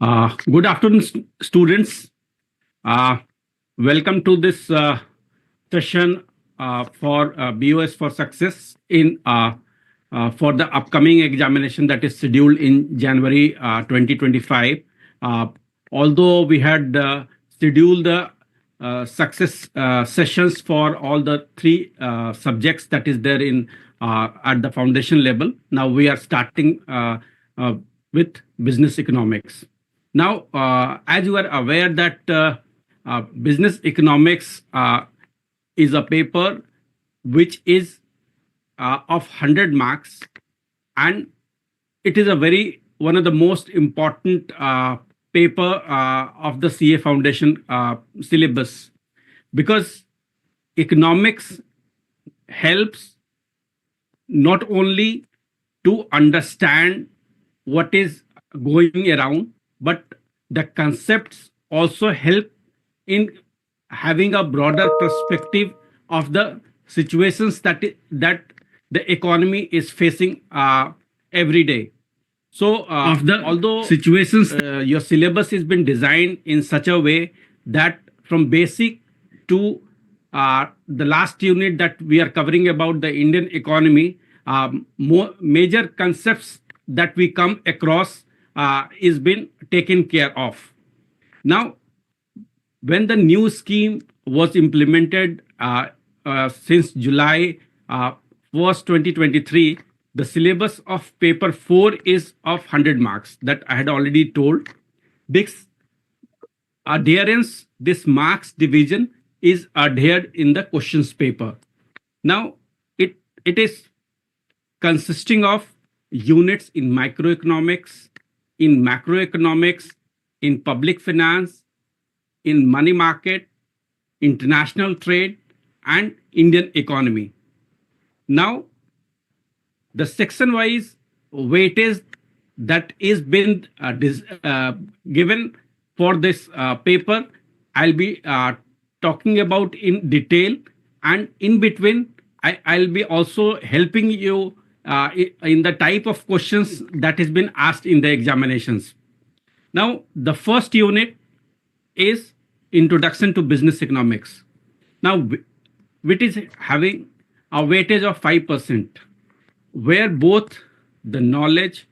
Good afternoon, students. Uh, Welcome to this session for BoS for success in for the upcoming examination that is scheduled in January 2025. Uh, Although we had scheduled the success sessions for all the three subjects that is there in at the foundation level, now we are starting uh, with business economics. Now, as you are aware that business economics is a paper which is of 100 marks, and it is a very one of the most important paper of the CA Foundation syllabus, because economics helps not only to understand what is going around, but the concepts also help in having a broader perspective of the situations that the economy is facing every day. So, Of the although situations. your syllabus has been designed in such a way that from basic to the last unit that we are covering about the Indian economy, more major concepts that we come across is been taken care of. Now, when the new scheme was implemented since July 1st, 2023, the syllabus of paper 4 is of 100 marks that I had already told. This adherence, this marks division is adhered in the questions paper. Now, it is consisting of units in microeconomics, in macroeconomics, in public finance, in money market, international trade, and Indian economy. Now, the section-wise weightage that is been given for this paper, I'll be talking about in detail, and in between, I'll be also helping you in the type of questions that has been asked in the examinations. Now, the first unit is Introduction to Business Economics. Now, which is having a weightage of 5%, where both the knowledge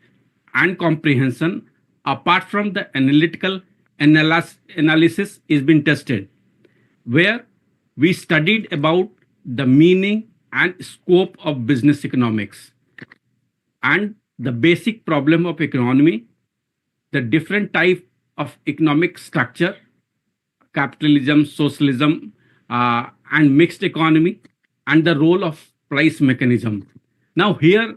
and comprehension, apart from the analytical analysis, is being tested, where we studied about the meaning and scope of business economics and the basic problem of economy, the different type of economic structure, capitalism, socialism, and mixed economy, and the role of price mechanism. Now here,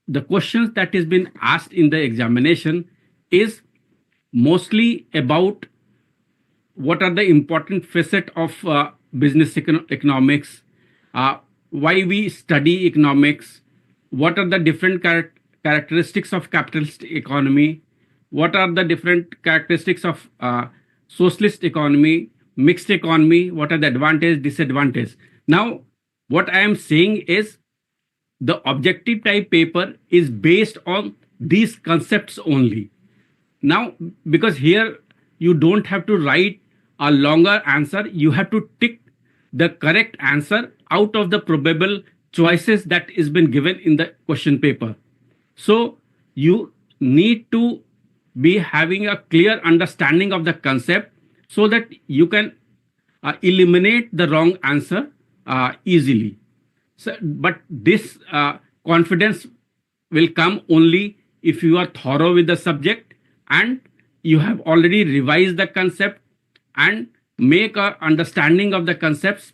the questions that has been asked in the examination is mostly about what are the important facet of business economics, why we study economics, what are the different characteristics of capitalist economy, what are the different characteristics of socialist economy, mixed economy, what are the advantage, disadvantage. Now, what I am saying is the objective type paper is based on these concepts only. Now, because here you don't have to write a longer answer, you have to tick the correct answer out of the probable choices that is been given in the question paper. So you need to be having a clear understanding of the concept so that you can eliminate the wrong answer easily. So, but this confidence will come only if you are thorough with the subject and you have already revised the concept and make a understanding of the concepts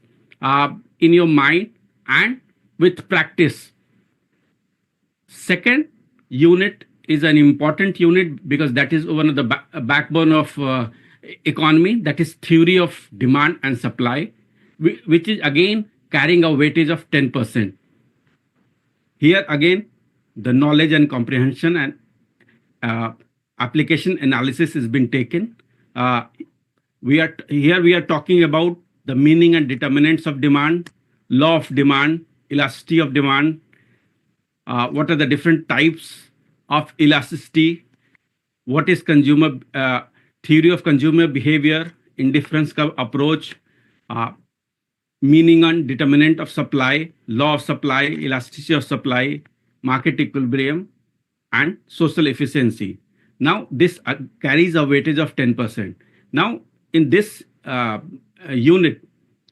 in your mind and with practice. Second unit is an important unit because that is one of the backbone of economy, that is theory of demand and supply, which is again carrying a weightage of 10%. Here again, the knowledge and comprehension and application analysis has been taken. We are talking about the meaning and determinants of demand, law of demand, elasticity of demand, what are the different types of elasticity, what is consumer theory of consumer behavior, indifference curve approach, uh, meaning and determinant of supply, law of supply, elasticity of supply, market equilibrium, and social efficiency. Now, this carries a weightage of 10%. Now, in this unit,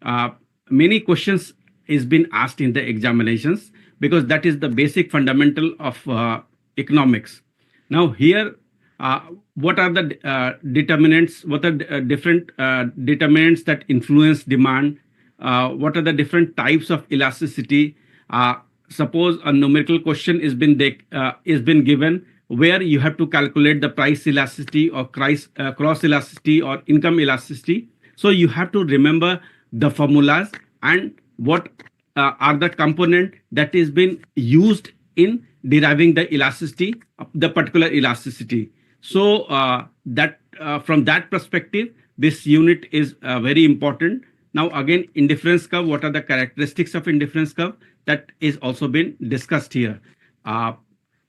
uh, many questions is been asked in the examinations because that is the basic fundamental of economics. Now, here, uh, what are the determinants? What are different determinants that influence demand? What are the different types of elasticity? Suppose a numerical question is been given where you have to calculate the price elasticity or cross elasticity or income elasticity. So you have to remember the formulas and what are the component that is been used in deriving the elasticity, the particular elasticity. So that from that perspective, this unit is very important. Now again, indifference curve, what are the characteristics of indifference curve? That is also been discussed here.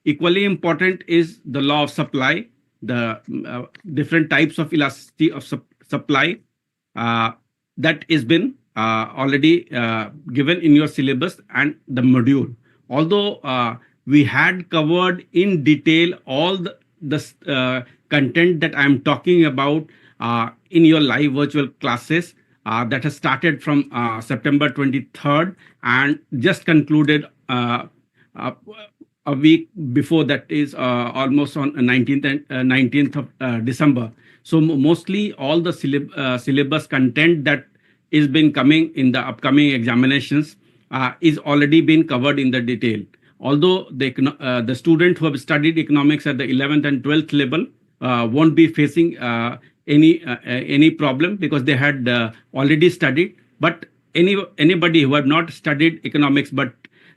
Equally important is the law of supply, the different types of elasticity of supply that has been already given in your syllabus and the module. Although we had covered in detail all the content that I am talking about in your live virtual classes that has started from September 23rd and just concluded a week before, that is almost on 19th of December. So mostly all the syllabus content that is been coming in the upcoming examinations is already been covered in the detail. Although the student who have studied economics at the 11th and 12th level won't be facing any problem because they had already studied. But anybody who have not studied economics but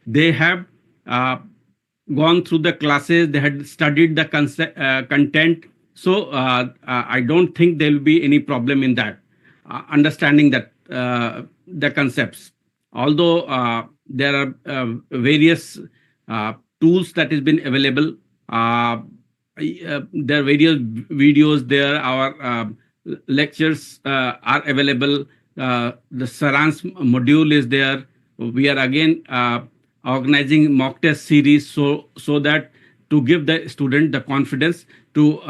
they have gone through the classes, they had studied the content. So I don't think there will be any problem in that understanding that the concepts. Although there are various tools that has been available. There are various videos there. Our lectures are available. The Saransh module is there. We are again organizing mock test series so that to give the student the confidence to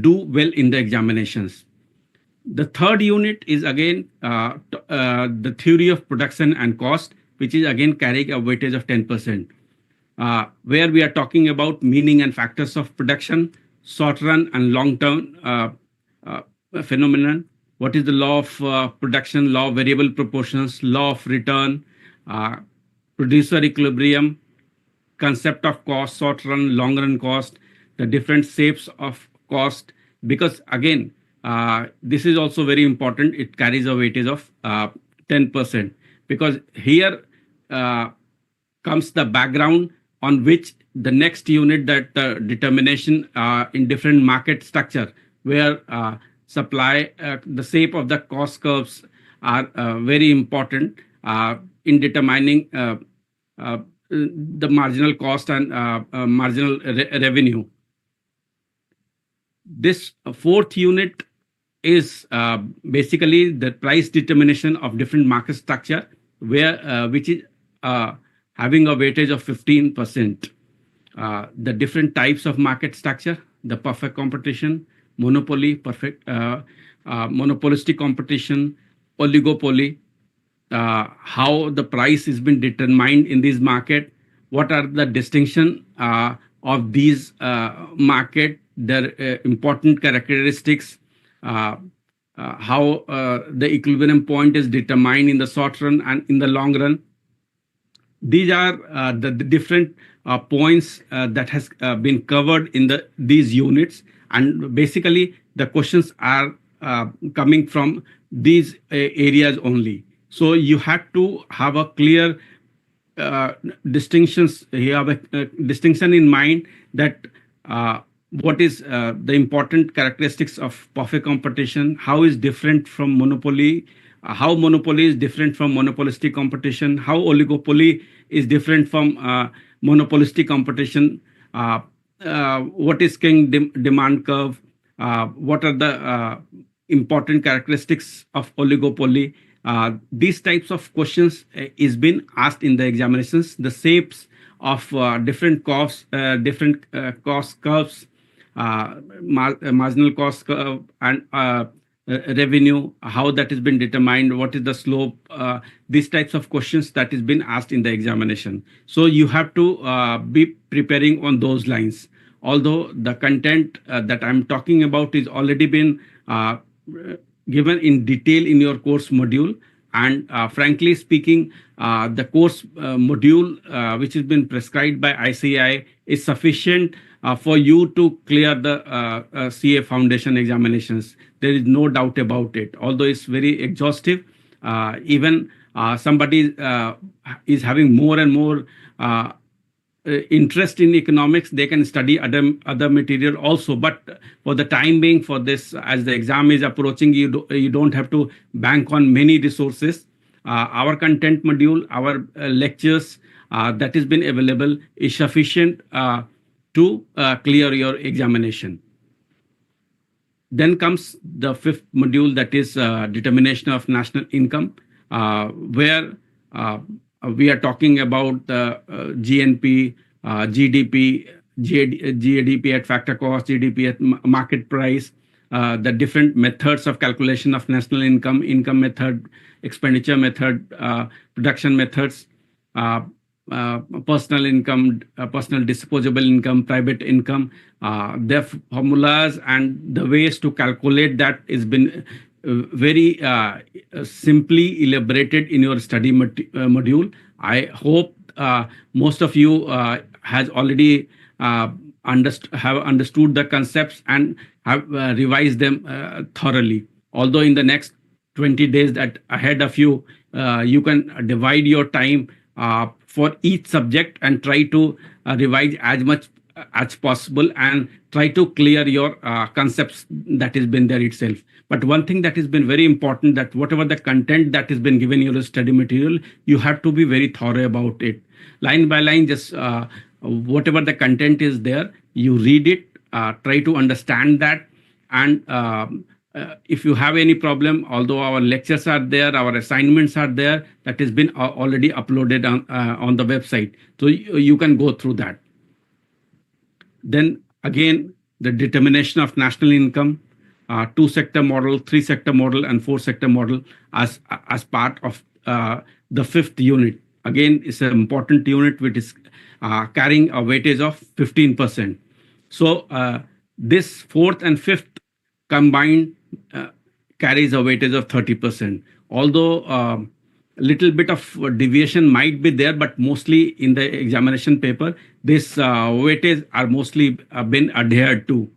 do well in the examinations. The third unit is again the theory of production and cost, which is again carrying a weightage of 10%. Where we are talking about meaning and factors of production, short run and long term phenomenon. What is the law of production, law of variable proportions, law of return, producer equilibrium, concept of cost, short run, long run cost, the different shapes of cost. Because again, this is also very important. It carries a weightage of 10% because here comes the background on which the next unit, that determination in different market structure, where supply, the shape of the cost curves are very important in determining the marginal cost and marginal revenue. This fourth unit is basically the price determination of different market structure, where which is having a weightage of 15%. The different types of market structure, the perfect competition, monopoly, monopolistic competition, oligopoly, how the price has been determined in this market, what are the distinction of these market, their important characteristics, how the equilibrium point is determined in the short run and in the long run. These are the different points that has been covered in these units, and basically the questions are coming from these areas only. So you have to have a clear distinctions. You have a distinction in mind that what is the important characteristics of perfect competition, how is different from monopoly, how monopoly is different from monopolistic competition, how oligopoly is different from monopolistic competition, what is king demand curve, what are the important characteristics of oligopoly. These types of questions is been asked in the examinations. The shapes of different costs, different cost curves, marginal cost curve, and revenue, how that has been determined, what is the slope, these types of questions that is been asked in the examination. So you have to be preparing on those lines. Although the content that I'm talking about is already been given in detail in your course module, and frankly speaking, the course module which has been prescribed by ICAI is sufficient for you to clear the CA foundation examinations. There is no doubt about it. Although it's very exhaustive, even somebody is having more and more interest in economics, they can study other material also. But for the time being, for this, as the exam is approaching, you don't have to bank on many resources. Our content module, our lectures that has been available is sufficient to clear your examination. Then comes the fifth module, that is determination of national income, where we are talking about the GNP, GDP, GDP at factor cost, GDP at market price, the different methods of calculation of national income, income method, expenditure method, production methods, personal income, personal disposable income, private income, their formulas and the ways to calculate that has been very simply elaborated in your study module. I hope most of you has already have understood the concepts and have revised them thoroughly. Although in the next 20 days that ahead of you, you can divide your time for each subject and try to revise as much as possible and try to clear your concepts that has been there itself. But one thing that has been very important, that whatever the content that has been given in your study material, you have to be very thorough about it. Line by line, just whatever the content is there, you read it, try to understand that. And if you have any problem, although our lectures are there, our assignments are there, that has been already uploaded on the website. So you can go through that. Then again, the determination of national income, two-sector model, three-sector model, and four-sector model as part of the fifth unit. Again, it's an important unit which is carrying a weightage of 15%. So this fourth and fifth combined carries a weightage of 30%. Although a little bit of deviation might be there, but mostly in the examination paper, this weightage are mostly been adhered to.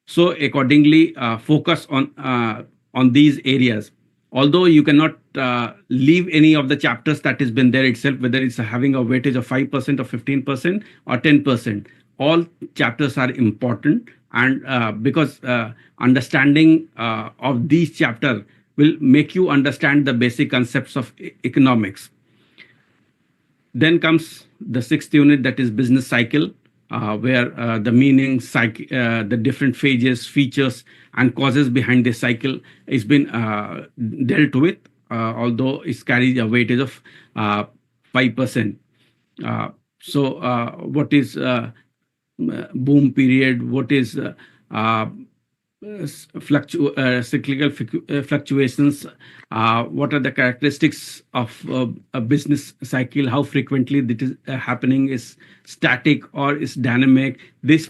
So accordingly, focus on these areas. Although you cannot leave any of the chapters that has been there itself, whether it's having a weightage of 5% or 15% or 10%, all chapters are important. And because understanding of these chapters will make you understand the basic concepts of economics. Then comes the sixth unit, that is business cycle, where the meaning, the different phases, features, and causes behind this cycle has been dealt with, although it carries a weightage of 5%. So what is boom period? What is cyclical fluctuations? What are the characteristics of a business cycle? How frequently it is happening? Is static or is dynamic? These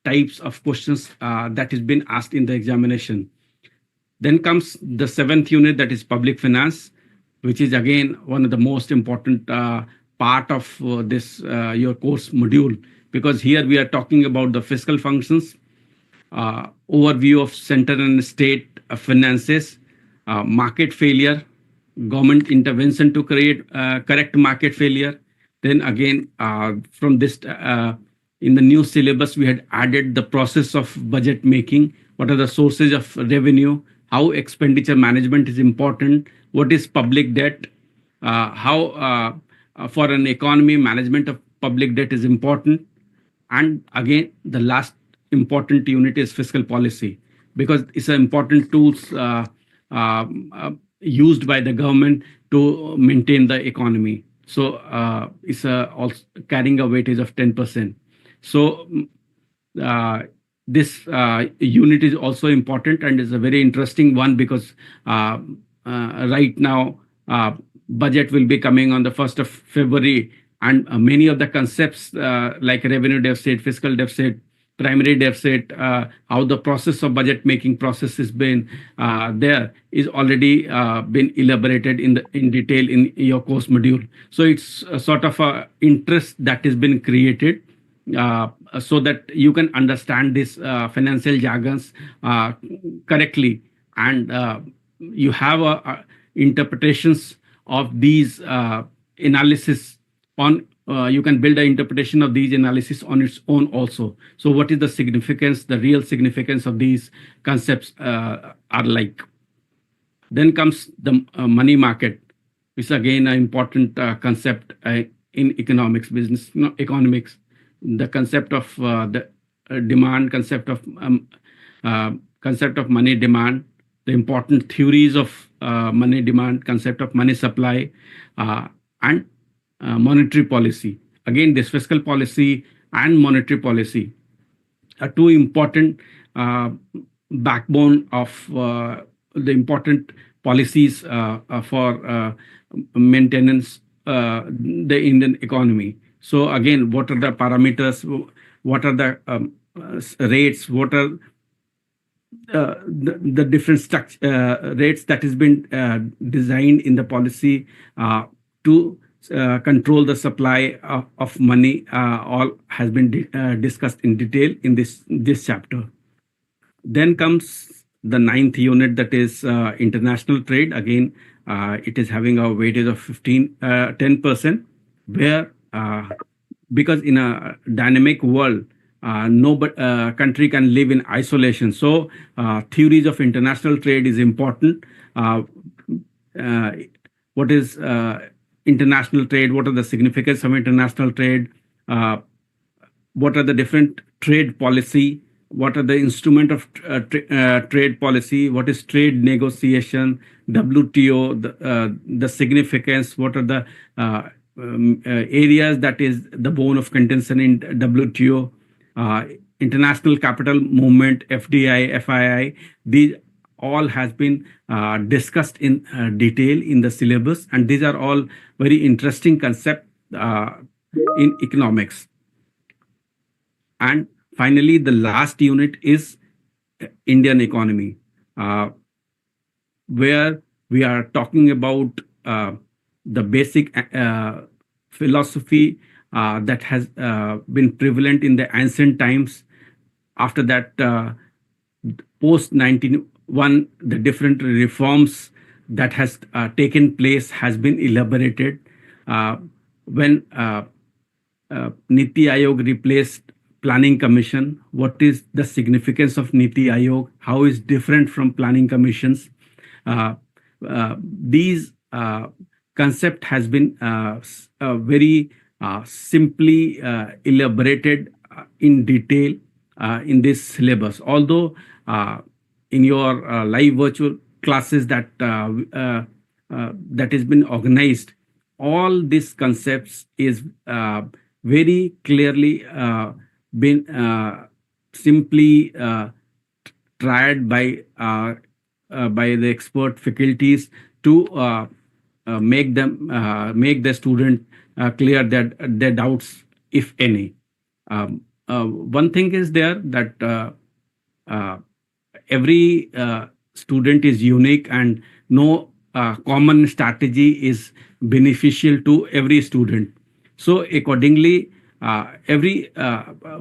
types of questions that has been asked in the examination. Then comes the seventh unit, that is public finance, which is again one of the most important part of this your course module, because here we are talking about the fiscal functions, overview of center and state finances, market failure, government intervention to correct market failure. Then again, from this, in the new syllabus, we had added the process of budget making. What are the sources of revenue? How expenditure management is important? What is public debt? How for an economy, management of public debt is important. And again, the last important unit is fiscal policy, because it's an important tools used by the government to maintain the economy. So it's also carrying a weightage of 10%. So uh, this unit is also important and is a very interesting one, because right now budget will be coming on the 1st of February, and many of the concepts like revenue deficit, fiscal deficit, primary deficit, how the process of budget making process has been there is already been elaborated in detail in your course module. So it's a sort of a interest that has been created so that you can understand this financial jargons correctly, and you have interpretations of these analysis on you can build an interpretation of these analysis on its own also. So what is the significance, the real significance of these concepts are like. Then comes the money market, which is again an important concept in economics, business, economics. The concept of the demand, concept of money demand, the important theories of money demand, concept of money supply, and monetary policy. Again, this fiscal policy and monetary policy are two important backbone of the important policies for maintenance the Indian economy. So again, what are the parameters? What are the rates? What are the different rates that has been designed in the policy to control the supply of money, all has been discussed in detail in this chapter. Then comes the ninth unit, that is international trade. Again, it is having a weightage of 10%, where because in a dynamic world, no country can live in isolation. So theories of international trade is important. What is international trade? What are the significance of international trade? What are the different trade policy? What are the instrument of trade policy? What is trade negotiation? WTO, the significance? What are the areas that is the bone of contention in WTO? International capital movement, FDI, FII, these all has been discussed in detail in the syllabus, and these are all very interesting concepts in economics. And finally, the last unit is Indian economy, where we are talking about the basic philosophy that has been prevalent in the ancient times. After that, post 1901, the different reforms that has taken place has been elaborated. When Niti Aayog replaced Planning Commission, what is the significance of Niti Aayog? How is different from planning commissions? These concept has been very simply elaborated in detail in this syllabus. Although in your live virtual classes that that has been organized, all these concepts is very clearly been simply tried by the expert faculties to make the student clear their doubts, if any. One thing is there that every student is unique, and no common strategy is beneficial to every student. So accordingly, every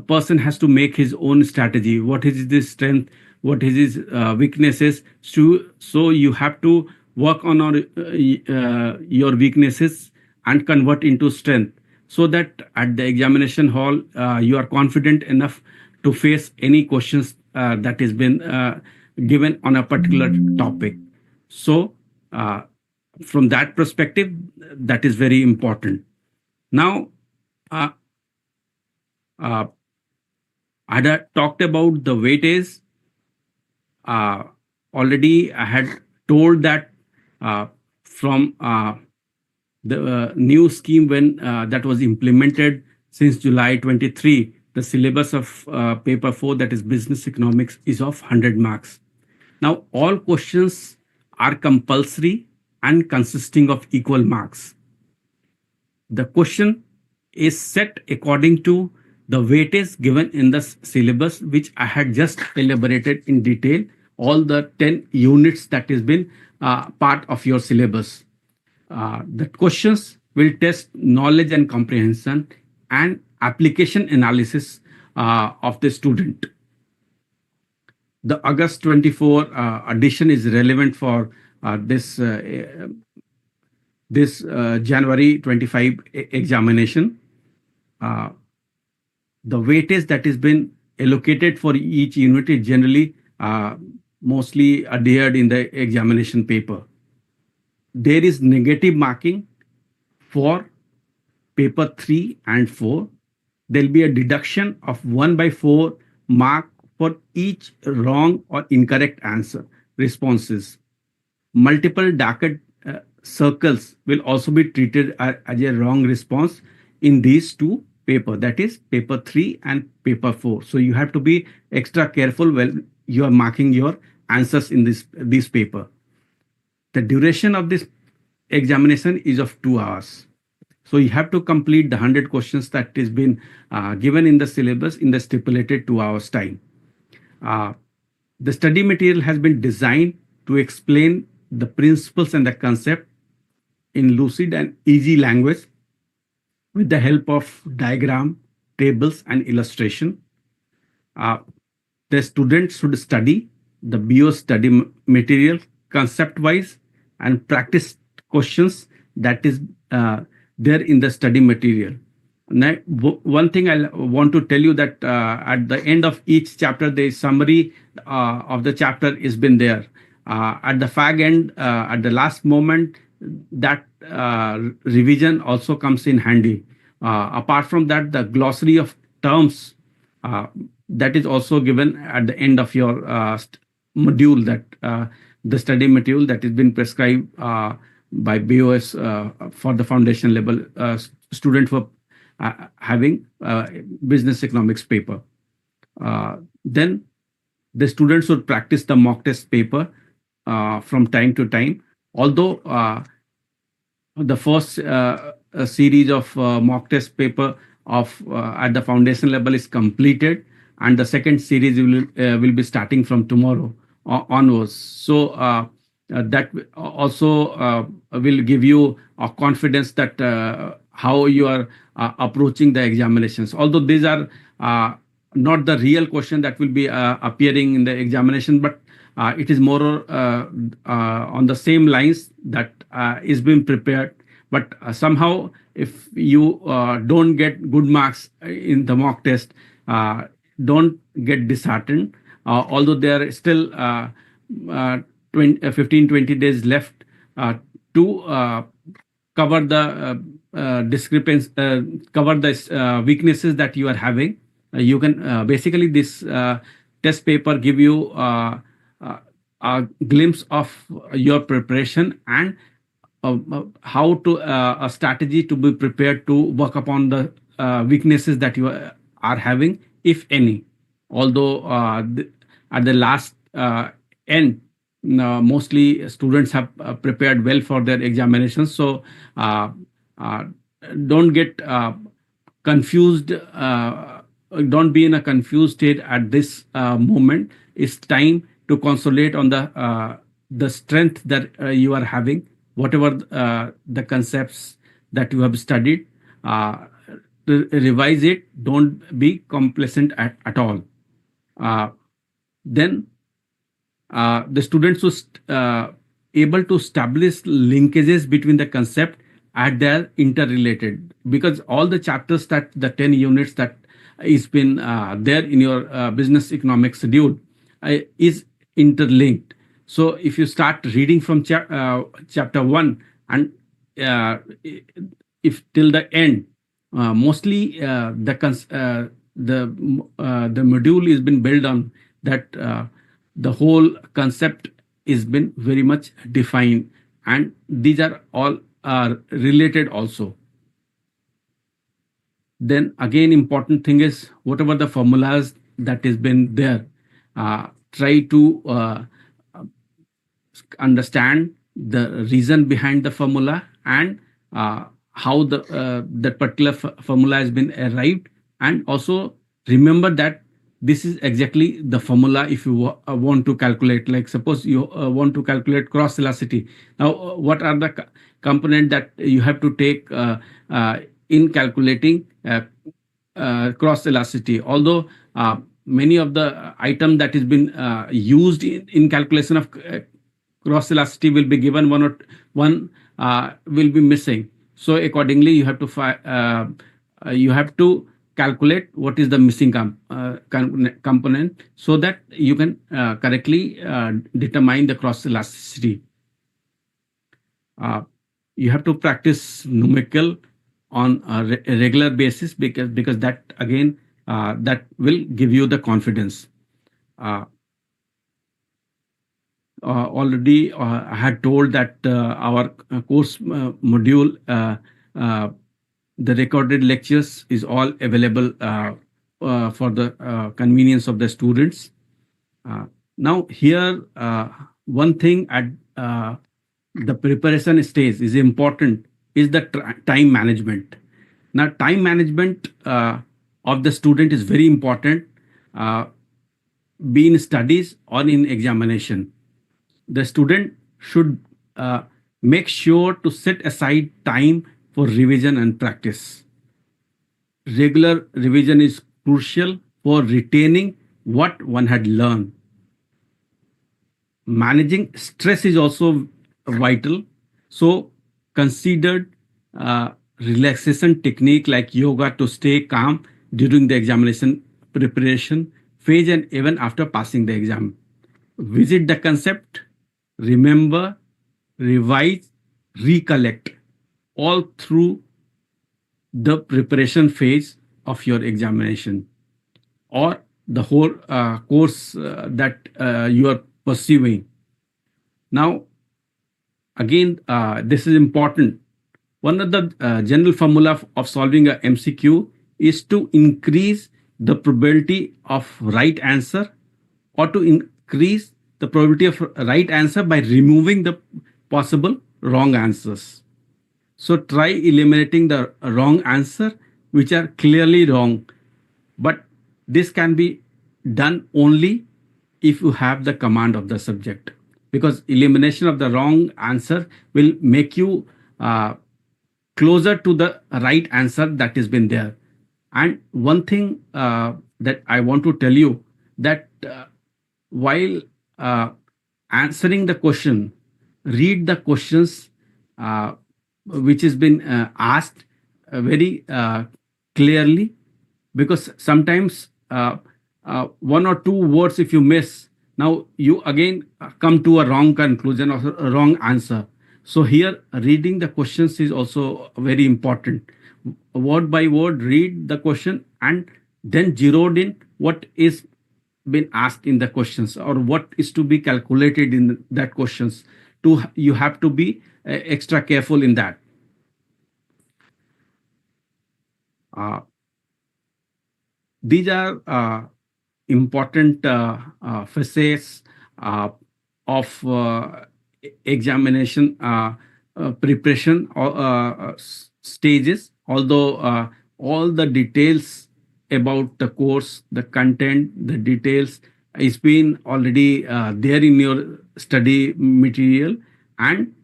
person has to make his own strategy. What is his strength? What is his weaknesses? So you have to work on your weaknesses and convert into strength, so that at the examination hall you are confident enough to face any questions that has been given on a particular topic. So from that perspective, that is very important. Now I had talked about the weightage. uh, Already I had told that uh, from the new scheme when that was implemented since July 23, the syllabus of paper 4, that is business economics, is of 100 marks. Now, all questions are compulsory and consisting of equal marks. The question is set according to the weightage given in the syllabus, which I had just elaborated in detail, all the 10 units that has been part of your syllabus. The questions will test knowledge and comprehension and application analysis of the student. The August 24 edition is relevant for this January 25 examination. Uh, the weightage that has been allocated for each unit is generally mostly adhered in the examination paper. There is negative marking for paper 3 and 4. There will be a deduction of 1/4 mark for each wrong or incorrect answer responses. Multiple darker circles will also be treated as a wrong response in these two paper, that is paper 3 and paper 4. So you have to be extra careful when you are marking your answers in this paper. The duration of this examination is of 2 hours. So you have to complete the 100 questions that is been given in the syllabus in the stipulated 2 hours time. The study material has been designed to explain the principles and the concept in lucid and easy language with the help of diagram, tables, and illustration. The students should study the BoS study material concept-wise and practice questions that is there in the study material. Now, one thing I want to tell you that at the end of each chapter, the summary of the chapter has been there. At the fag end, at the last moment, that revision also comes in handy. Apart from that, the glossary of terms that is also given at the end of your module, that the study material that has been prescribed by BoS for the foundation level student for having business economics paper. Then the students should practice the mock test paper from time to time. Although the first series of mock test paper of at the foundation level is completed, and the second series will be starting from tomorrow onwards. So that also will give you a confidence that how you are approaching the examinations. Although these are not the real question that will be appearing in the examination, but it is more on the same lines that is being prepared. But somehow, if you don't get good marks in the mock test, don't get disheartened. Although there are still 15-20 days left to cover the discrepancy, cover the weaknesses that you are having. You can basically this test paper give you a glimpse of your preparation and how to a strategy to be prepared to work upon the weaknesses that you are having, if any. Although at the last end, mostly students have prepared well for their examinations. So don't get confused. Don't be in a confused state at this moment. It's time to consolidate on the strength that you are having, whatever the concepts that you have studied. To revise it. Don't be complacent at all. Then the students will able to establish linkages between the concept and they're interrelated, because all the chapters that the 10 units that is been there in your business economics schedule is interlinked. So if you start reading from chapter 1 and if till the end, mostly the module is been built on that. The whole concept is been very much defined, and these are all related also. Then again, important thing is whatever the formulas that has been there, try to understand the reason behind the formula, and how the that particular formula has been arrived, and also remember that this is exactly the formula if you want to calculate. Like suppose you want to calculate cross velocity. Now what are the component that you have to take in calculating cross elasticity? Although many of the item that has been used in calculation of cross elasticity will be given, one will be missing. So accordingly, you have to calculate what is the missing component, so that you can correctly determine the cross elasticity. You have to practice numerical on a regular basis, because that again that will give you the confidence. Already I had told that our course module, the recorded lectures is all available for the convenience of the students. Now here, one thing at the preparation stage is important is the time management. Now time management of the student is very important, be in studies or in examination. The student should make sure to set aside time for revision and practice. Regular revision is crucial for retaining what one had learned. Managing stress is also vital. So considered relaxation technique like yoga to stay calm during the examination preparation phase and even after passing the exam. Visit the concept, remember, revise, recollect all through the preparation phase of your examination, or the whole course that you are pursuing. Now, again, this is important. One of the general formula of solving a MCQ is to increase the probability of right answer, or to increase the probability of right answer by removing the possible wrong answers. So try eliminating the wrong answer which are clearly wrong. But this can be done only if you have the command of the subject, because elimination of the wrong answer will make you closer to the right answer that has been there. And one thing that I want to tell you, that while answering the question, read the questions which has been asked very clearly, because sometimes one or two words if you miss, now you again come to a wrong conclusion or a wrong answer. So here reading the questions is also very important. Word by word read the question, and then zeroed in what is been asked in the questions, or what is to be calculated in that questions. You have to be extra careful in that. These are important facets of examination preparation stages. Although all the details about the course, the content, the details is been already there in your study material, and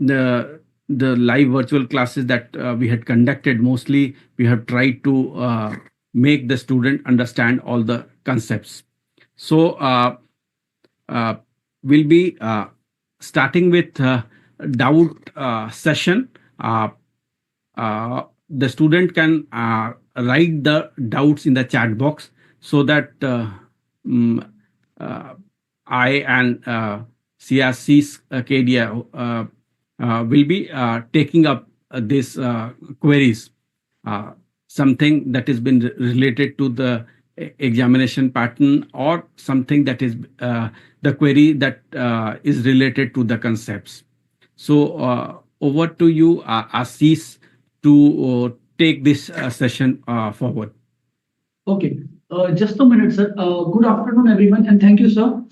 the live virtual classes that we had conducted, mostly we have tried to make the student understand all the concepts. So we'll be starting with doubt session. The student can write the doubts in the chat box, so that I and CRC's KDI will be taking up these queries. something that has been related to the examination pattern, or something that is the query that is related to the concepts. So over to you, Assis, to take this session forward. Okay, just a minute, sir. Good afternoon, everyone, and thank you, sir.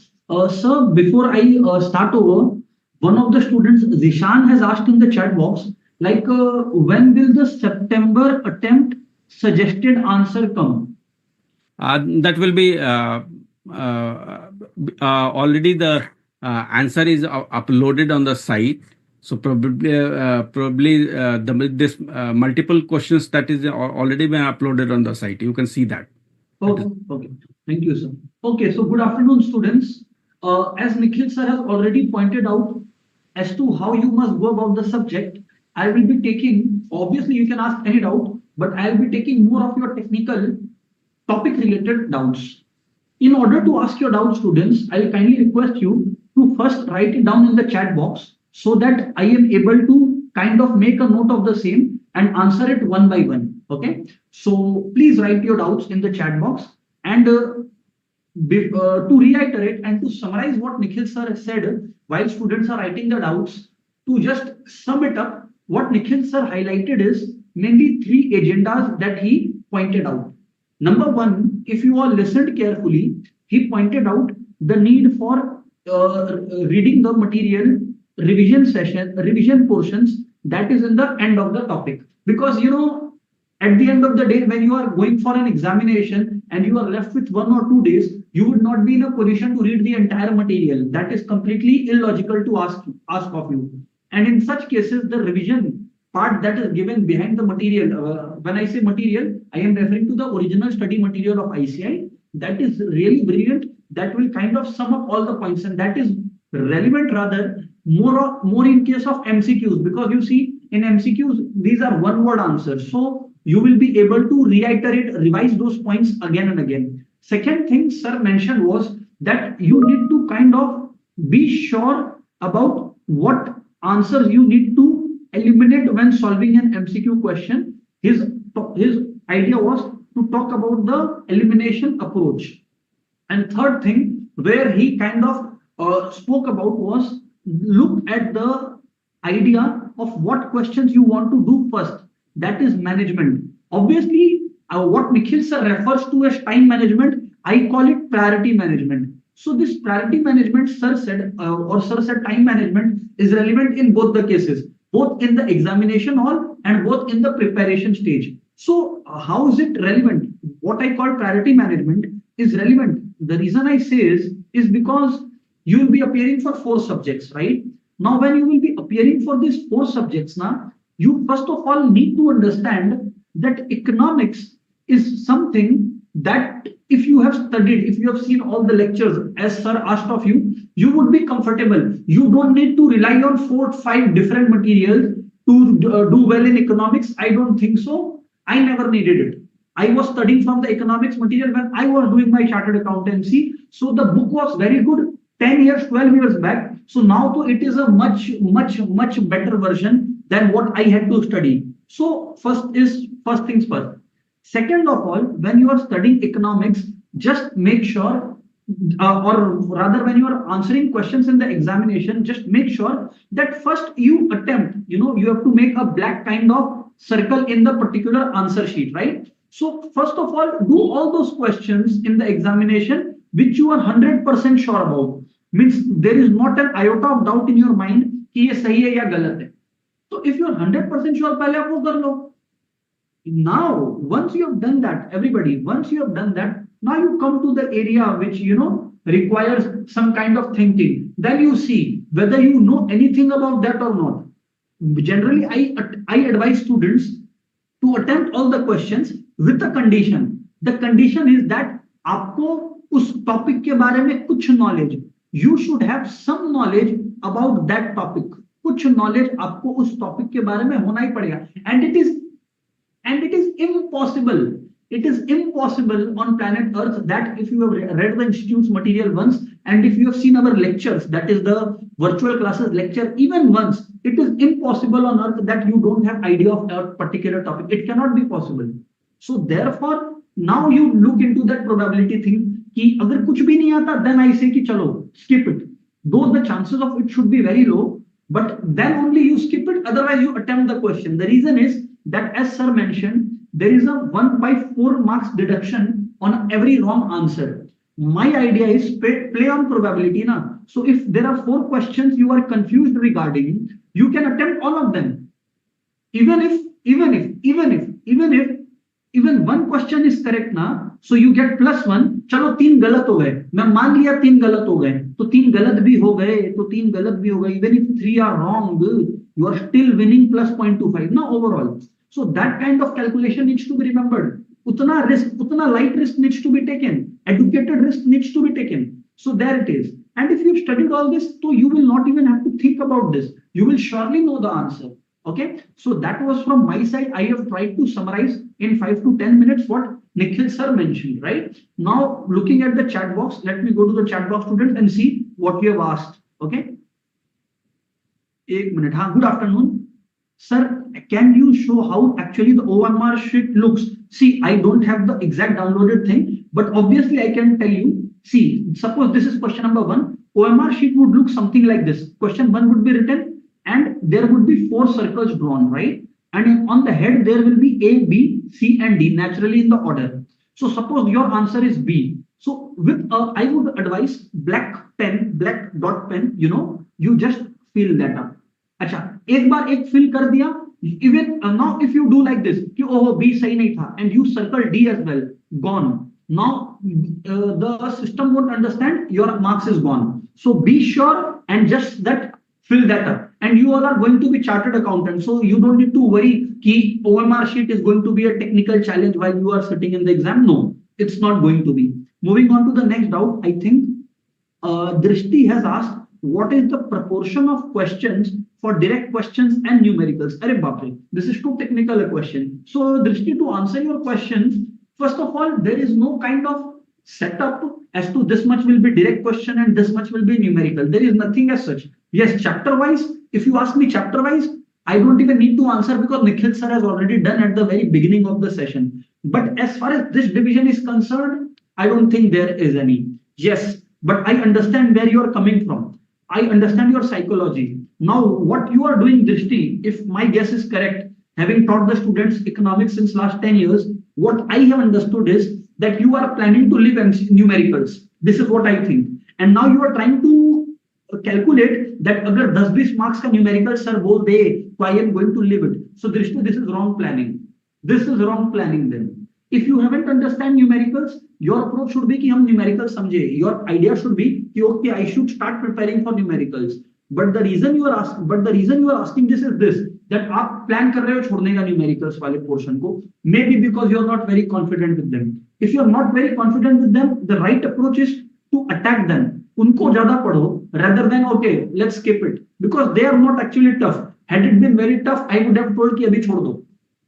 Sir, before I start over, one of the students, Zishan, has asked in the chat box, like, when will the September attempt suggested answer come? That will be already the answer is uploaded on the site. So probably this multiple questions that is already been uploaded on the site. You can see that. Okay, okay. Thank you, sir. Okay, so good afternoon, students. As Nikhil sir has already pointed out as to how you must go about the subject, I will be taking, obviously you can ask any doubt, but I'll be taking more of your technical topic related doubts. In order to ask your doubts, students, I will kindly request you to first write it down in the chat box so that I am able to kind of make a note of the same and answer it one by one. Okay. So please write your doubts in the chat box. And to reiterate and to summarize what Nikhil sir has said while students are writing the doubts, to just sum it up, what Nikhil sir highlighted is mainly three agendas that he pointed out. Number one, if you all listened carefully, he pointed out the need for reading the material revision portions that is in the end of the topic. Because, at the end of the day, when you are going for an examination and you are left with 1 or 2 days, you would not be in a position to read the entire material. That is completely illogical to ask of you. And in such cases, the revision part that is given behind the material, when I say material, I am referring to the original study material of ICI. That is really brilliant. That will kind of sum up all the points, and that is relevant rather more in case of MCQs, because you see in MCQs, these are one-word answers. So you will be able to reiterate, revise those points again and again. Second thing sir mentioned was that you need to kind of be sure about what answers you need to eliminate when solving an MCQ question. His idea was to talk about the elimination approach. And third thing where he kind of spoke about was look at the idea of what questions you want to do first. That is management. Obviously, what Nikhil sir refers to as time management, I call it priority management. So this priority management, sir said time management is relevant in both the cases, both in the examination hall and both in the preparation stage. So how is it relevant? What I call priority management is relevant. The reason I say is because you will be appearing for 4 subjects, right? Now, when you will be appearing for these 4 subjects, you first of all need to understand that economics is something that if you have studied, if you have seen all the lectures as sir asked of you, you would be comfortable. You don't need to rely on 4 or 5 different materials to do well in economics. I don't think so. I never needed it. I was studying from the economics material when I was doing my chartered accountancy. So the book was very good 10 years, 12 years back. So now it is a much better version than what I had to study. So first things first. Second of all, when you are studying economics, just make sure, or rather when you are answering questions in the examination, just make sure that first you attempt, you have to make a black kind of circle in the particular answer sheet, right? So first of all, do all those questions in the examination which you are 100% sure about. Means there is not an iota of doubt in your mind कि ये सही है या गलत है. So if you are 100% sure, पहले आप वो कर लो. Now, once you have done that, everybody, once you have done that, now you come to the area which, requires some kind of thinking. Then you see whether you know anything about that or not. Generally, I advise students to attempt all the questions with a condition. The condition is that आपको उस topic के बारे में कुछ knowledge. You should have some knowledge about that topic. कुछ knowledge आपको उस topic के बारे में होना ही पड़ेगा. And it is impossible. It is impossible on planet Earth that if you have read the institute's material once and if you have seen our lectures, that is the virtual classes lecture, even once, it is impossible on Earth that you don't have idea of a particular topic. It cannot be possible. So therefore, now you look into that probability thing कि अगर कुछ भी नहीं आता, then I say कि चलो skip it. Though the chances of it should be very low, but then only you skip it. Otherwise, you attempt the question. The reason is that, as sir mentioned, there is a 1 by 4 marks deduction on every wrong answer. My idea is play on probability na. So if there are 4 questions you are confused regarding, you can attempt all of them. Even one question is correct na, so you get +1. चलो 3 गलत हो गए, मैं मान लिया 3 गलत हो गए, तो 3 गलत भी हो गए, तो 3 गलत भी हो गए. Even if 3 are wrong, you are still winning +0.25 na overall. So that kind of calculation needs to be remembered. Utna risk, utna light risk needs to be taken. Educated risk needs to be taken. So there it is. And if you've studied all this, so you will not even have to think about this. You will surely know the answer. Okay, so that was from my side. I have tried to summarize in 5 to 10 minutes what Nikhil sir mentioned, right? Now, looking at the chat box, let me go to the chat box, students, and see what you have asked. Okay, 1 minute. Good afternoon, sir. Can you show how actually the OMR sheet looks? See, I don't have the exact downloaded thing, but obviously I can tell you. See, suppose this is question number 1. OMR sheet would look something like this. Question 1 would be written, and there would be 4 circles drawn, right? And on the head, there will be A, B, C, and D, naturally in the order. So suppose your answer is B. So with I would advise black pen, black dot pen, you just fill that up. अच्छा, एक बार एक fill कर दिया. Even now if you do like this, कि oh B सही नहीं था, and you circle D as well, gone. Now the system won't understand, your marks is gone. So be sure and just fill that up. And you all are going to be chartered accountants, so you don't need to worry कि OMR sheet is going to be a technical challenge while you are sitting in the exam. No, it's not going to be. Moving on to the next doubt, I think Drishti has asked, what is the proportion of questions for direct questions and numericals? Arey baap re, this is too technical a question. So Drishti, to answer your question, first of all, there is no kind of setup as to this much will be direct question and this much will be numerical. There is nothing as such. Yes, chapter wise, if you ask me chapter wise, I don't even need to answer because Nikhil sir has already done at the very beginning of the session. But as far as this division is concerned, I don't think there is any. Yes, but I understand where you are coming from. I understand your psychology. Now, what you are doing, Drishti, if my guess is correct, having taught the students economics since last 10 years, what I have understood is that you are planning to live numericals. This is what I think. And now you are trying to calculate that agar 10-20 marks ka numerical sir bol de, so I am going to live it. So Drishti, this is wrong planning. This is wrong planning then. If you haven't understand numericals, your approach should be कि हम numericals समझे. Your idea should be कि okay, I should start preparing for numericals. But the reason you are asking this is this, that आप plan कर रहे हो छोड़ने का numericals वाले portion को, maybe because you are not very confident with them. If you are not very confident with them, the right approach is to attack them. उनको ज्यादा पढ़ो rather than okay, let's skip it, because they are not actually tough. Had it been very tough, I would have told कि अभी छोड़ दो.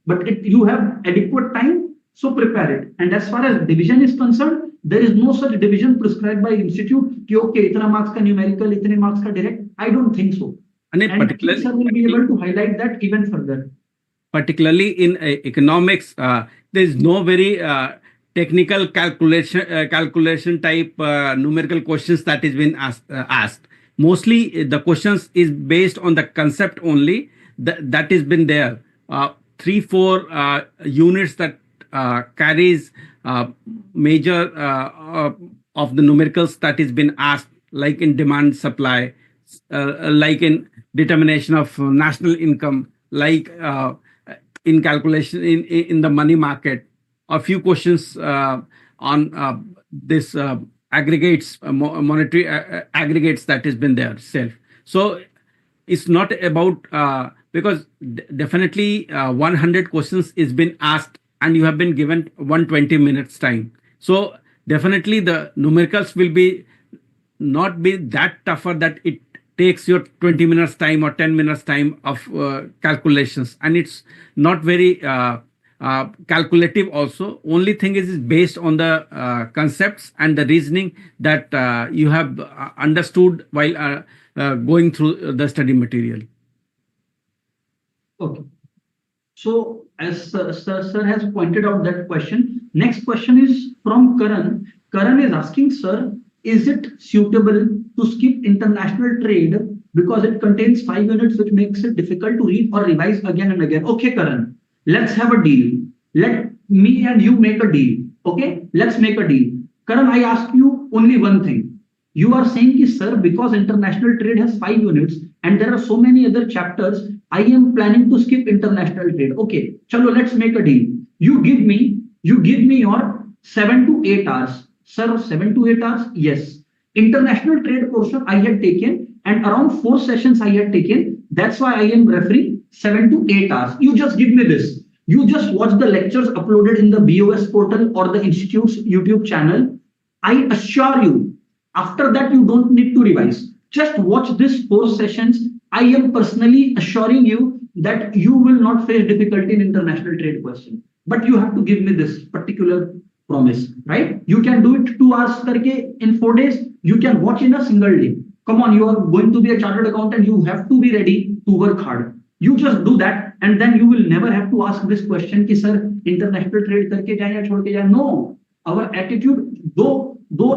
But you have adequate time, so prepare it. And as far as division is concerned, there is no such division prescribed by institute कि okay, इतना marks का numerical, इतने marks का direct. I don't think so. And particularly, sir will be able to highlight that even further. Particularly in economics, there is no very technical calculation type numerical questions that is been asked. Mostly the questions is based on the concept only that has been there. 3-4 units that carries major of the numericals that has been asked, like in demand supply, like in determination of national income, like in calculation in the money market. A few questions on this aggregates, monetary aggregates that has been there self. So it's not about because definitely 100 questions is been asked and you have been given 120 minutes time. So definitely the numericals will be not be that tougher that it takes your 20 minutes time or 10 minutes time of calculations, and it's not very calculative also. Only thing is based on the concepts and the reasoning that you have understood while going through the study material. Okay. So as sir has pointed out that question. Next question is from Karan. Karan is asking, sir, is it suitable to skip international trade because it contains 5 units, which makes it difficult to read or revise again and again? Okay, Karan, let's have a deal. Let me and you make a deal. Okay, let's make a deal. Karan, I ask you only one thing. You are saying, ki, sir, because international trade has 5 units and there are so many other chapters, I am planning to skip international trade. Okay, chalo, let's make a deal. You give me your 7 to 8 hours. Sir, 7 to 8 hours? Yes. International trade portion I had taken, and around 4 sessions I had taken. That's why I am referring 7 to 8 hours. You just give me this. You just watch the lectures uploaded in the BoS portal or the Institute's YouTube channel. I assure you, after that, you don't need to revise. Just watch these 4 sessions. I am personally assuring you that you will not face difficulty in international trade question. But you have to give me this particular promise, right? You can do it 2 hours karke in 4 days. You can watch in a single day. Come on, you are going to be a chartered accountant. You have to be ready to work hard. You just do that, and then you will never have to ask this question, ki sir, international trade karke jaye ya chhod ke jaye. No, our attitude, though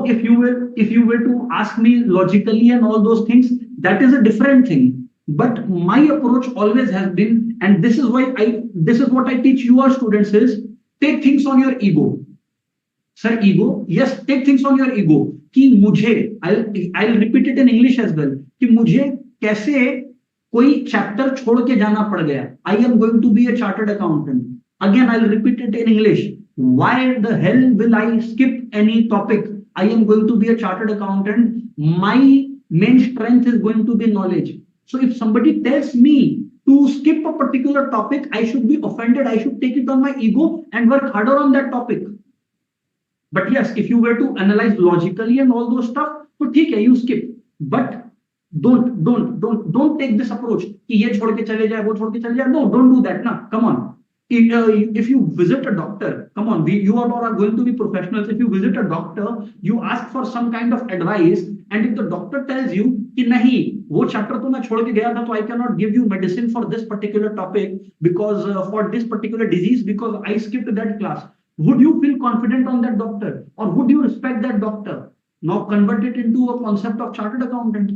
if you were to ask me logically and all those things, that is a different thing. But my approach always has been, and this is what I teach your students is, take things on your ego. Sir, ego? Yes, take things on your ego. कि मुझे, I'll repeat it in English as well, कि मुझे कैसे कोई chapter छोड़ के जाना पड़ गया. I am going to be a chartered accountant. Again, I'll repeat it in English. Why the hell will I skip any topic? I am going to be a chartered accountant. My main strength is going to be knowledge. So if somebody tells me to skip a particular topic, I should be offended. I should take it on my ego and work harder on that topic. But yes, if you were to analyze logically and all those stuff, so ठीक है, you skip. But don't take this approach कि ये छोड़ के चले जाए, वो छोड़ के चले जाए. No, don't do that. Na, come on. If you visit a doctor, come on, you all are going to be professionals. If you visit a doctor, you ask for some kind of advice, and if the doctor tells you कि नहीं, वो chapter तो मैं छोड़ के गया था, तो I cannot give you medicine for this particular topic because for this particular disease because I skipped that class. Would you feel confident on that doctor, or would you respect that doctor? Now convert it into a concept of chartered accountant.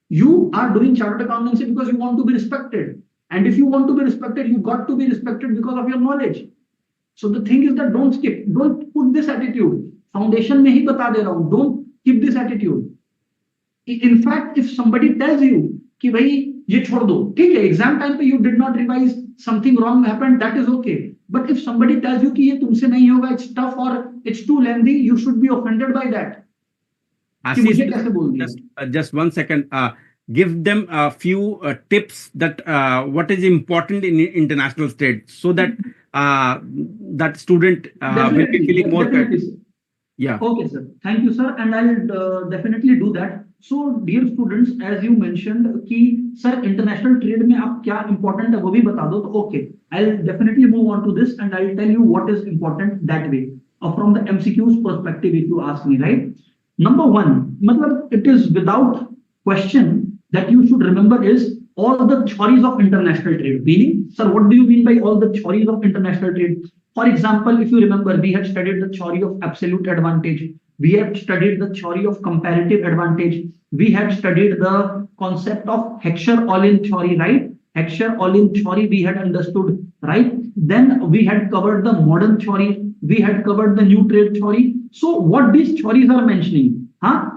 You are doing chartered accountancy because you want to be respected. And if you want to be respected, you got to be respected because of your knowledge. So the thing is that don't skip. Don't put this attitude. Foundation में ही बता दे रहा हूँ. Don't keep this attitude. In fact, if somebody tells you कि भाई ये छोड़ दो, ठीक है, exam time पे you did not revise, something wrong happened, that is okay. But if somebody tells you कि ये तुमसे नहीं होगा, it's tough or it's too lengthy, you should be offended by that. कि मुझे कैसे बोल दिया? Just 1 second. Give them a few tips that what is important in international trade, so that that student will be feeling more definitely. Yeah. Okay, sir. Thank you, sir. And I'll definitely do that. So, dear students, as you mentioned, कि sir international trade में आप क्या important है वो भी बता दो. तो okay, I'll definitely move on to this and I'll tell you what is important that way. From the MCQ's perspective, if you ask me, right? Number one, मतलब it is without question that you should remember is all the theories of international trade. Meaning, sir, what do you mean by all the theories of international trade? For example, if you remember, we had studied the theory of absolute advantage. We had studied the theory of comparative advantage. We had studied the concept of Heckscher-Ohlin theory, right? Heckscher-Ohlin theory we had understood, right? Then we had covered the modern theory. We had covered the new trade theory. So what these theories are mentioning?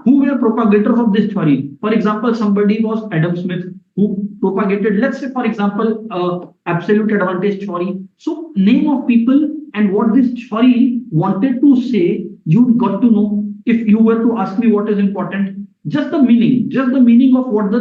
Who were propagators of this theory? For example, somebody was Adam Smith, who propagated, let's say, for example, absolute advantage theory. So name of people and what this theory wanted to say, you got to know. If you were to ask me what is important, just the meaning of what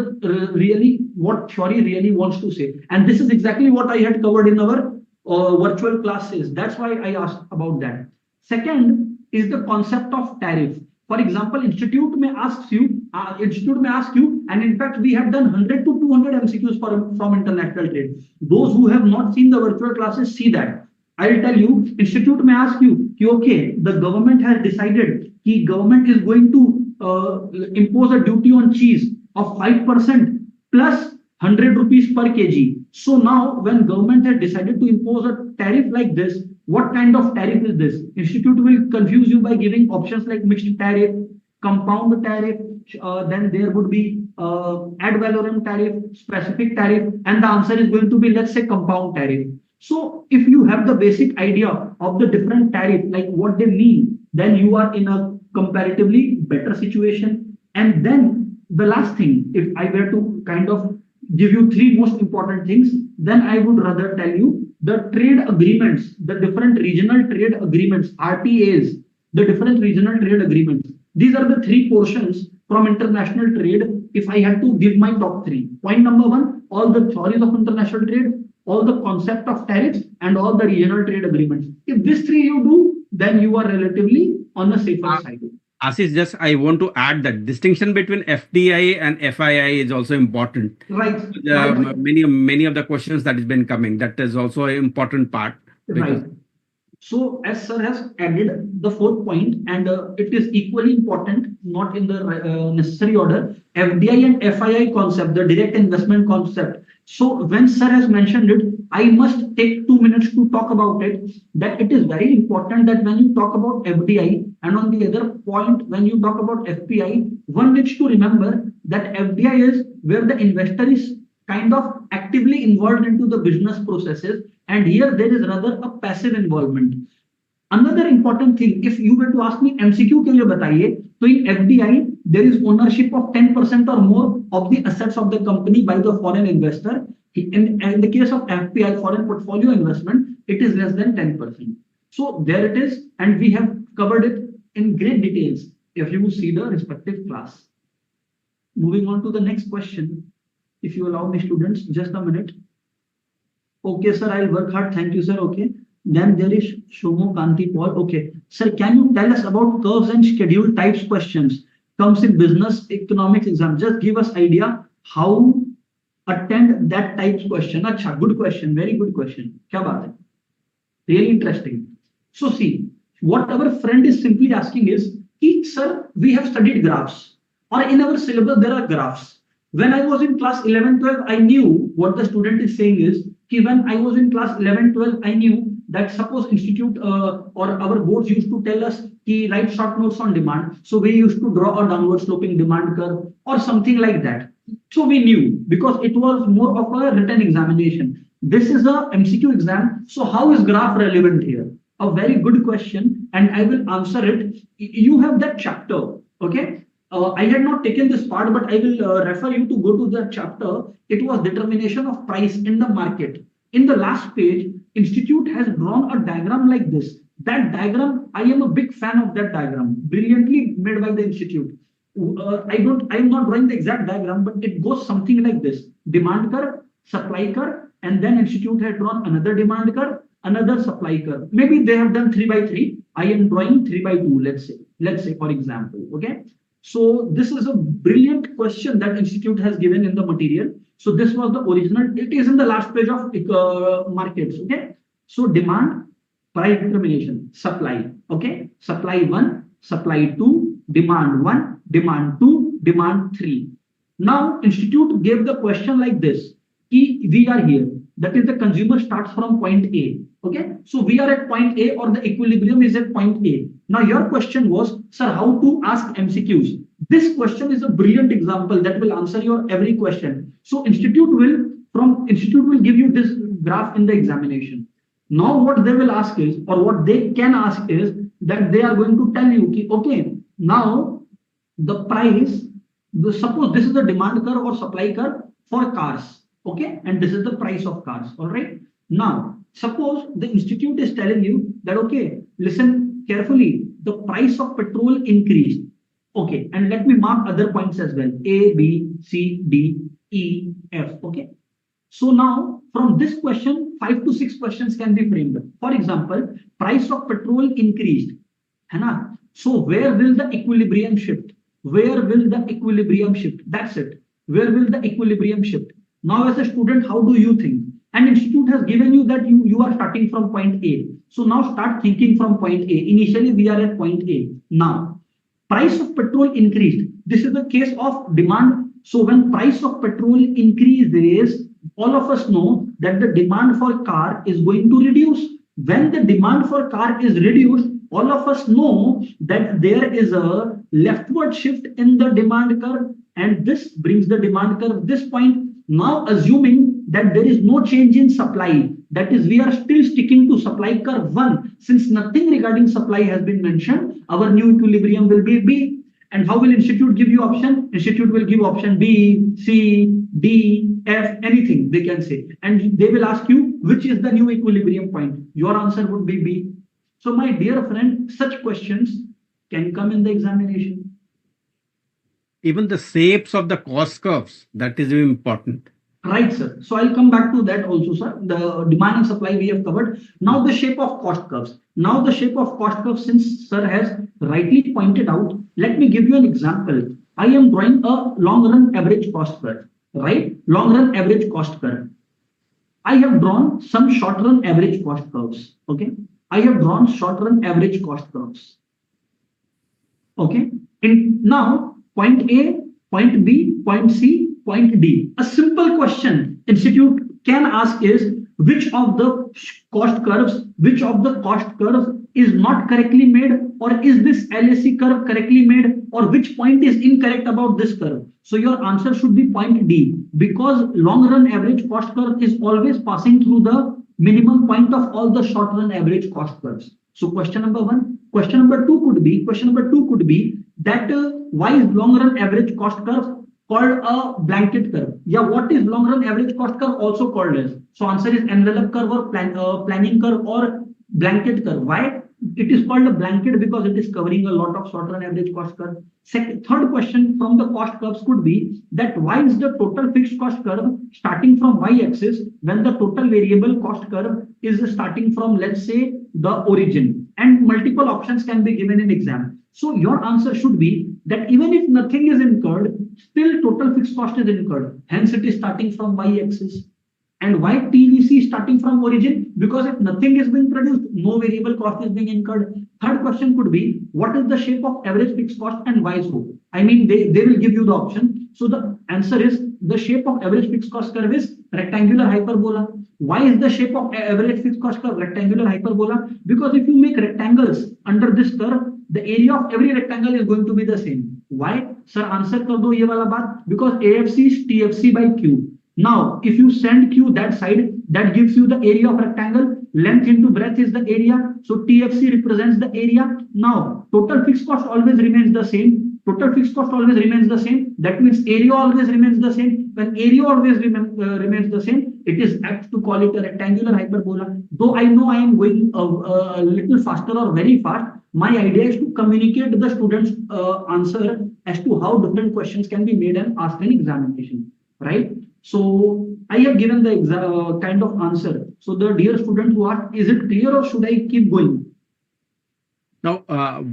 what theory really wants to say. And this is exactly what I had covered in our virtual classes. That's why I asked about that. Second is the concept of tariff. For example, institute may ask you, and in fact, we have done 100 to 200 MCQs from international trade. Those who have not seen the virtual classes, see that. I'll tell you, institute may ask you, okay, the government has decided that government is going to impose a duty on cheese of 5% plus 100 rupees per kg. So now when government has decided to impose a tariff like this, what kind of tariff is this? Institute will confuse you by giving options like mixed tariff, compound tariff, then there would be ad valorem tariff, specific tariff, and the answer is going to be, let's say, compound tariff. So if you have the basic idea of the different tariff, like what they mean, then you are in a comparatively better situation. And then the last thing, if I were to kind of give you three most important things, then I would rather tell you the trade agreements, the different regional trade agreements, RTAs, the different regional trade agreements. These are the three portions from international trade. If I had to give my top three, point number one, all the theories of international trade, all the concept of tariffs, and all the regional trade agreements. If these three you do, then you are relatively on the safer side. Ashish, just I want to add that distinction between FDI and FII is also important. Right. Many of the questions that has been coming, that is also an important part. Right. So as sir has added the fourth point, and it is equally important, not in the necessary order, FDI and FII concept, the direct investment concept. So when sir has mentioned it, I must take 2 minutes to talk about it, that it is very important that when you talk about FDI, and on the other point, when you talk about FPI, one needs to remember that FDI is where the investor is kind of actively involved into the business processes, and here there is rather a passive involvement. Another important thing, if you were to ask me MCQ के लिए बताइए, so in FDI there is ownership of 10% or more of the assets of the company by the foreign investor. In the case of FPI, foreign portfolio investment, it is less than 10%. So there it is, and we have covered it in great details if you see the respective class. Moving on to the next question, if you allow me, students, just a minute. Okay, sir, I'll work hard. Thank you, sir. Okay. Then there is Shomo Kanti Paul. Okay. Sir, can you tell us about curves and schedule types questions? Comes in business economics exam. Just give us idea how attend that types question. Acha, good question. Very good question. Kya baat hai? Really interesting. So see, what our friend is simply asking is, sir, we have studied graphs, or in our syllabus there are graphs. When I was in class 11, 12, I knew what the student is saying is, when I was in class 11, 12, I knew that suppose institute or our boards used to tell us write short notes on demand. So we used to draw a downward sloping demand curve or something like that. So we knew because it was more of a written examination. This is a MCQ exam. So how is graph relevant here? A very good question, and I will answer it. You have that chapter, okay? I had not taken this part, but I will refer you to go to that chapter. It was determination of price in the market. In the last page, Institute has drawn a diagram like this. That diagram, I am a big fan of that diagram, brilliantly made by the Institute. I am not drawing the exact diagram, but it goes something like this: demand curve, supply curve, and then Institute had drawn another demand curve, another supply curve. Maybe they have done 3 by 3. I am drawing 3 by 2. Let's say for example, okay. So this is a brilliant question that Institute has given in the material. So this was the original. It is in the last page of markets. Okay. So demand, price determination, supply. Okay. Supply 1, supply 2, demand 1, demand 2, demand 3. Now Institute gave the question like this. We are here. That is, the consumer starts from point A. Okay. So we are at point A, or the equilibrium is at point A. Now your question was, sir, how to ask MCQs? This question is a brilliant example that will answer your every question. So Institute will give you this graph in the examination. Now what they will ask is, or what they can ask is, that they are going to tell you, okay, now the price, suppose this is the demand curve or supply curve for cars. Okay, and this is the price of cars. All right. Now, suppose the Institute is telling you that, okay, listen carefully, the price of petrol increased. Okay, and let me mark other points as well. A, B, C, D, E, F. Okay. So now from this question, 5 to 6 questions can be framed. For example, price of petrol increased. Hai. So where will the equilibrium shift? Where will the equilibrium shift? That's it. Where will the equilibrium shift? Now as a student, how do you think? And Institute has given you that you are starting from point A. So now start thinking from point A. Initially, we are at point A. Now, price of petrol increased. This is the case of demand So when price of petrol increases, all of us know that the demand for car is going to reduce. When the demand for car is reduced, all of us know that there is a leftward shift in the demand curve, and this brings the demand curve this point. Now assuming that there is no change in supply, that is, we are still sticking to supply curve 1. Since nothing regarding supply has been mentioned, our new equilibrium will be B. And how will institute give you option? Institute will give option B, C, D, F, anything they can say. And they will ask you which is the new equilibrium point. Your answer would be B. So my dear friend, such questions can come in the examination. Even the shapes of the cost curves, that is very important. Right, sir. So I'll come back to that also, sir. The demand and supply we have covered. Now the shape of cost curves. Now the shape of cost curves, since sir has rightly pointed out, let me give you an example. I am drawing a long run average cost curve, right? Long run average cost curve. I have drawn some short run average cost curves. Okay. I have drawn short run average cost curves. Okay. And now point A, point B, point C, point D. A simple question institute can ask is which of the cost curves is not correctly made, or is this LAC curve correctly made, or which point is incorrect about this curve. So your answer should be point D, because long run average cost curve is always passing through the minimum point of all the short run average cost curves. So question number 1. Question number 2 could be that why is long run average cost curve called a blanket curve? Yeah, what is long run average cost curve also called as? So answer is envelope curve or planning curve or blanket curve. Why? It is called a blanket because it is covering a lot of short run average cost curve. Third question from the cost curves could be that why is the total fixed cost curve starting from y-axis when the total variable cost curve is starting from, let's say, the origin, and multiple options can be given in exam. So your answer should be that even if nothing is incurred, still total fixed cost is incurred. Hence it is starting from y-axis. And why TVC is starting from origin? Because if nothing is being produced, no variable cost is being incurred. Third question could be, what is the shape of average fixed cost and why so? I mean, they will give you the option. So the answer is the shape of average fixed cost curve is rectangular hyperbola. Why is the shape of average fixed cost curve rectangular hyperbola? Because if you make rectangles under this curve, the area of every rectangle is going to be the same. Why? Sir, answer kar do ye wala baat. Because AFC is TFC by Q. Now, if you send Q that side, that gives you the area of rectangle. Length into breadth is the area. So TFC represents the area. Now, total fixed cost always remains the same. That means area always remains the same. When area always remains the same, it is apt to call it a rectangular hyperbola. Though I know I am going a little faster or very fast, my idea is to communicate the students' answer as to how different questions can be made and asked in examination, right? So I have given the kind of answer. So the dear student who asked, is it clear or should I keep going? Now,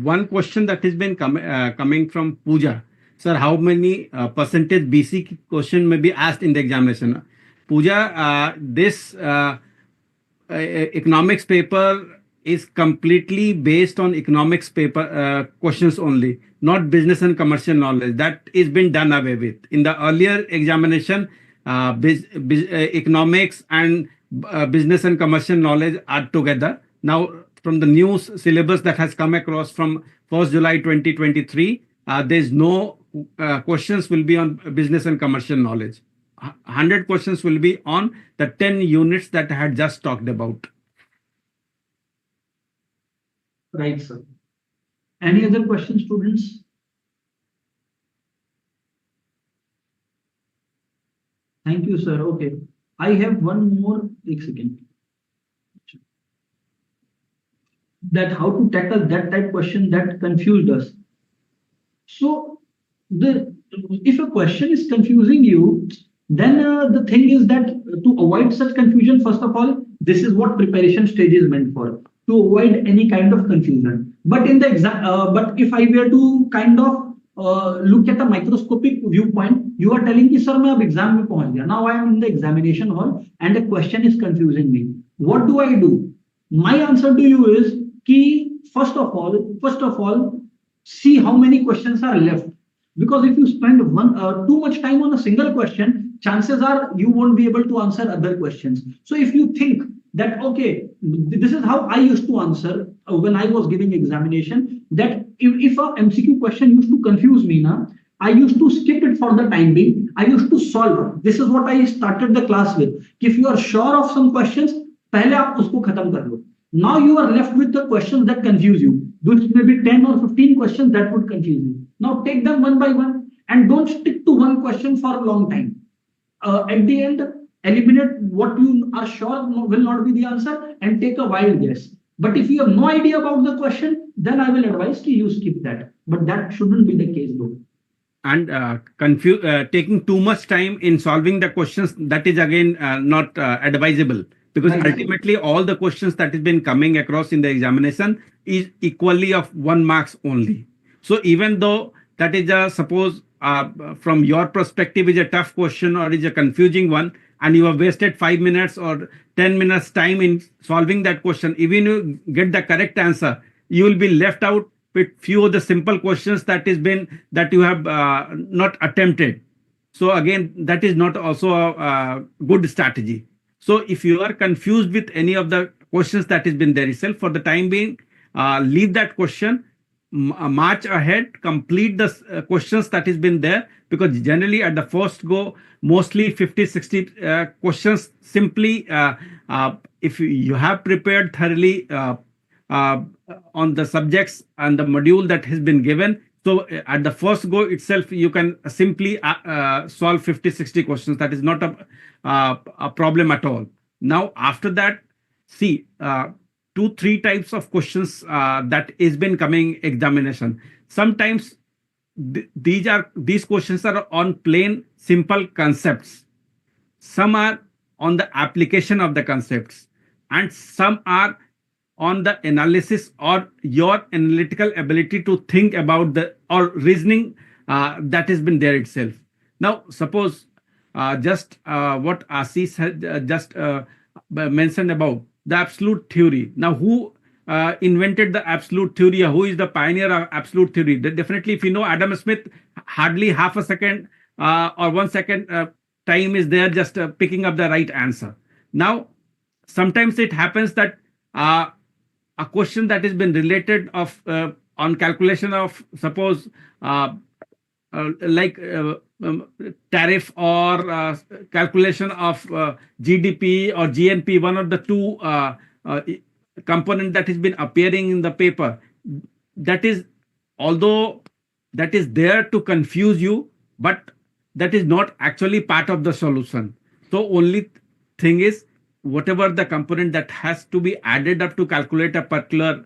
one question that has been coming from Pooja. Sir, how many percentage BC question may be asked in the examination? Pooja, this economics paper is completely based on economics paper questions only, not business and commercial knowledge. That is been done away with. In the earlier examination, economics and business and commercial knowledge are together. Now, from the new syllabus that has come across from 1st July 2023, there's no questions will be on business and commercial knowledge. 100 questions will be on the 10 units that I had just talked about. Right, sir. Any other questions, students? Thank you, sir. Okay. I have one more. Take a second. That how to tackle that type question that confused us. So if a question is confusing you, then the thing is that to avoid such confusion, first of all, this is what preparation stage is meant for, to avoid any kind of confusion. But in the exam, but if I were to kind of look at a microscopic viewpoint, you are telling me, sir, मैं अब exam में पहुंच गया. Now I am in the examination hall and a question is confusing me. What do I do? My answer to you is कि first of all, see how many questions are left. Because if you spend too much time on a single question, chances are you won't be able to answer other questions. So if you think that, okay, this is how I used to answer when I was giving examination, that if a MCQ question used to confuse me, na, I used to skip it for the time being. I used to solve. This is what I started the class with. If you are sure of some questions, पहले आप उसको खत्म कर लो. Now you are left with the questions that confuse you. Which may be 10 or 15 questions that would confuse you. Now take them one by one and don't stick to one question for a long time. At the end, eliminate what you are sure will not be the answer and take a wild guess. But if you have no idea about the question, then I will advise you skip that. But that shouldn't be the case though. And taking too much time in solving the questions, that is again not advisable, because Right. ultimately all the questions that has been coming across in the examination is equally of 1 marks only. So even though that is a, suppose from your perspective is a tough question or is a confusing one, and you have wasted 5 minutes or 10 minutes time in solving that question, even you get the correct answer, you will be left out with few of the simple questions that you have not attempted. So again, that is not also a good strategy. So if you are confused with any of the questions that has been there itself, for the time being, leave that question, march ahead, complete the questions that has been there, because generally at the first go, mostly 50-60 questions simply, if you have prepared thoroughly uh, on the subjects and the module that has been given. So at the first go itself, you can simply solve 50-60 questions. That is not a problem at all. Now, after that, see, 2-3 types of questions that is been coming examination. Sometimes these questions are on plain simple concepts. Some are on the application of the concepts, and some are on the analysis or your analytical ability to think about the or reasoning that has been there itself. Now, suppose just what Ashish had just mentioned about the absolute theory. Now, who invented the absolute theory? Who is the pioneer of absolute theory? Definitely, if you know Adam Smith, hardly half a second or 1 second time is there just picking up the right answer. Now, sometimes it happens that a question that has been related of on calculation of, suppose like tariff or calculation of GDP or GNP, one of the two component that has been appearing in the paper, that is, although that is there to confuse you, but that is not actually part of the solution. So only thing is, whatever the component that has to be added up to calculate a particular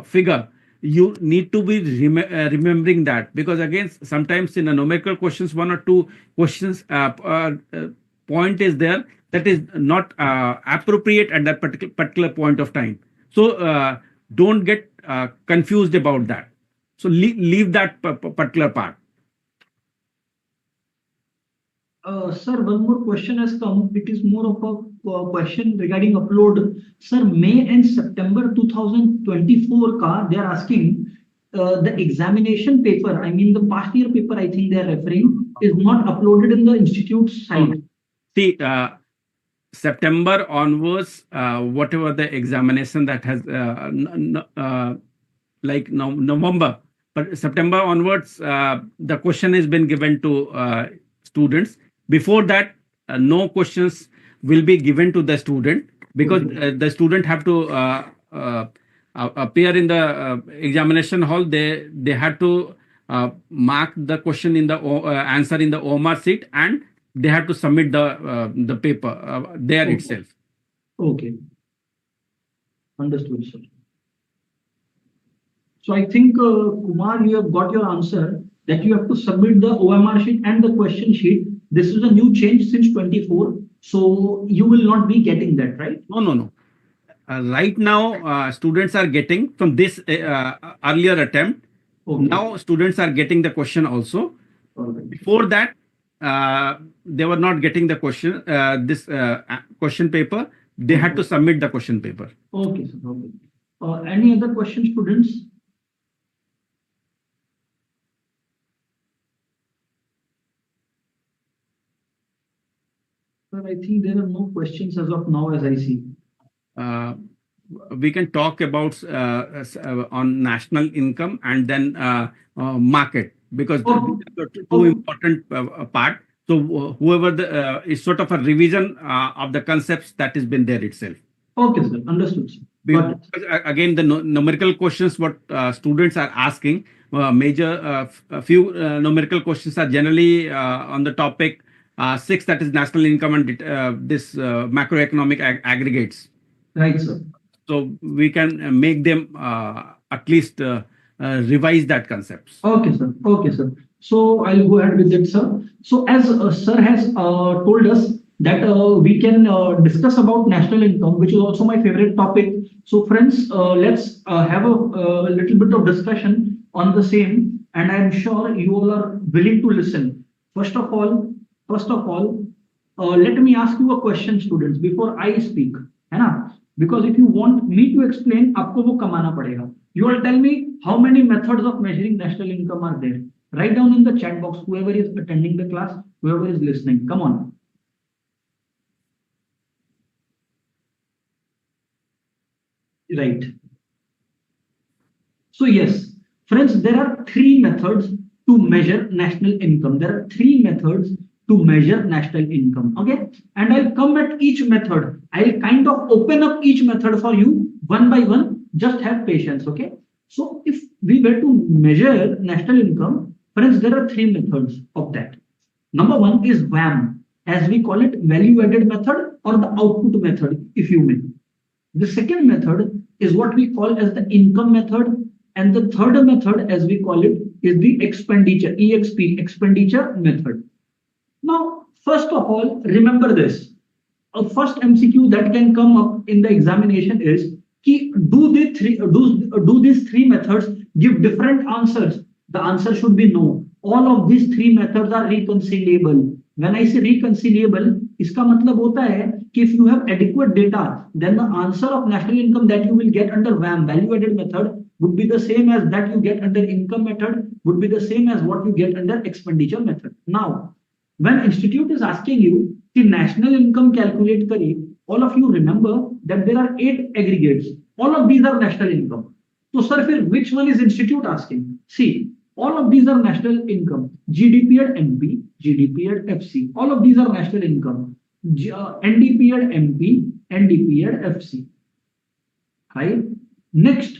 figure, you need to be remembering that, because again, sometimes in a numerical questions, 1 or 2 questions point is there that is not appropriate at that particular point of time. So don't get confused about that. So leave that particular part. Sir, one more question has come. It is more of a question regarding upload. Sir, May and September 2024 they are asking the examination paper, I mean the past year paper, I think they are referring, is not uploaded in the institute site. See, September onwards, whatever the examination that has like November, but September onwards, the question has been given to students. Before that, no questions will be given to the student, because the student have to appear in the examination hall. They had to mark the question in the answer in the OMR sheet, and they have to submit the paper there itself. Okay. Understood, sir. So I think, Kumar, you have got your answer, that you have to submit the OMR sheet and the question sheet. This is a new change since 24. So you will not be getting that, right? No. Right now, students are getting from this earlier attempt. Okay. Now students are getting the question also. Okay. Before that, they were not getting the question, this question paper. They had to submit the question paper. Okay, sir. Okay. Any other questions, students? Sir, I think there are no questions as of now, as I see. Uh, we can talk about on national income and then market, because these Okay. are the two Okay. important part. So whoever is sort of a revision of the concepts that has been there itself. Okay, sir. Understood, sir. Got it. Because, again, the numerical questions what students are asking, a few numerical questions are generally on the topic six, that is national income and this macroeconomic aggregates. Right, sir. So we can make them at least revise that concepts. Okay, sir. Okay, sir. So I'll go ahead with it, sir. So as sir has told us that we can discuss about national income, which is also my favorite topic. So friends, let's have a little bit of discussion on the same, and I'm sure you all are willing to listen. First of all, let me ask you a question, students, before I speak. है ना? Because if you want me to explain, आपको वो कमाना पड़ेगा. You will tell me how many methods of measuring national income are there. Write down in the chat box, whoever is attending the class, whoever is listening. Come on. Right. So yes, friends, there are three methods to measure national income. There are three methods to measure national income. Okay. And I'll come at each method. I'll kind of open up each method for you one by one. Just have patience. Okay. So if we were to measure national income, friends, there are three methods of that. Number one is VAM, as we call it, value added method, or the output method, if you may. The second method is what we call as the income method. And the third method, as we call it, is the expenditure, EXP, expenditure method. Now, first of all, remember this. A first MCQ that can come up in the examination is, do these three methods give different answers? The answer should be no. All of these three methods are reconcilable. When I say reconcilable, इसका मतलब होता है कि if you have adequate data, then the answer of national income that you will get under VAM, value added method, would be the same as that you get under income method, would be the same as what you get under expenditure method. Now, when institute is asking you the national income calculate kari, all of you remember that there are 8 aggregates. All of these are national income. So sir, which one is institute asking? See, all of these are national income. GDP at MP, GDP at FC. All of these are national income. NDP at MP, NDP at FC. Right? Next,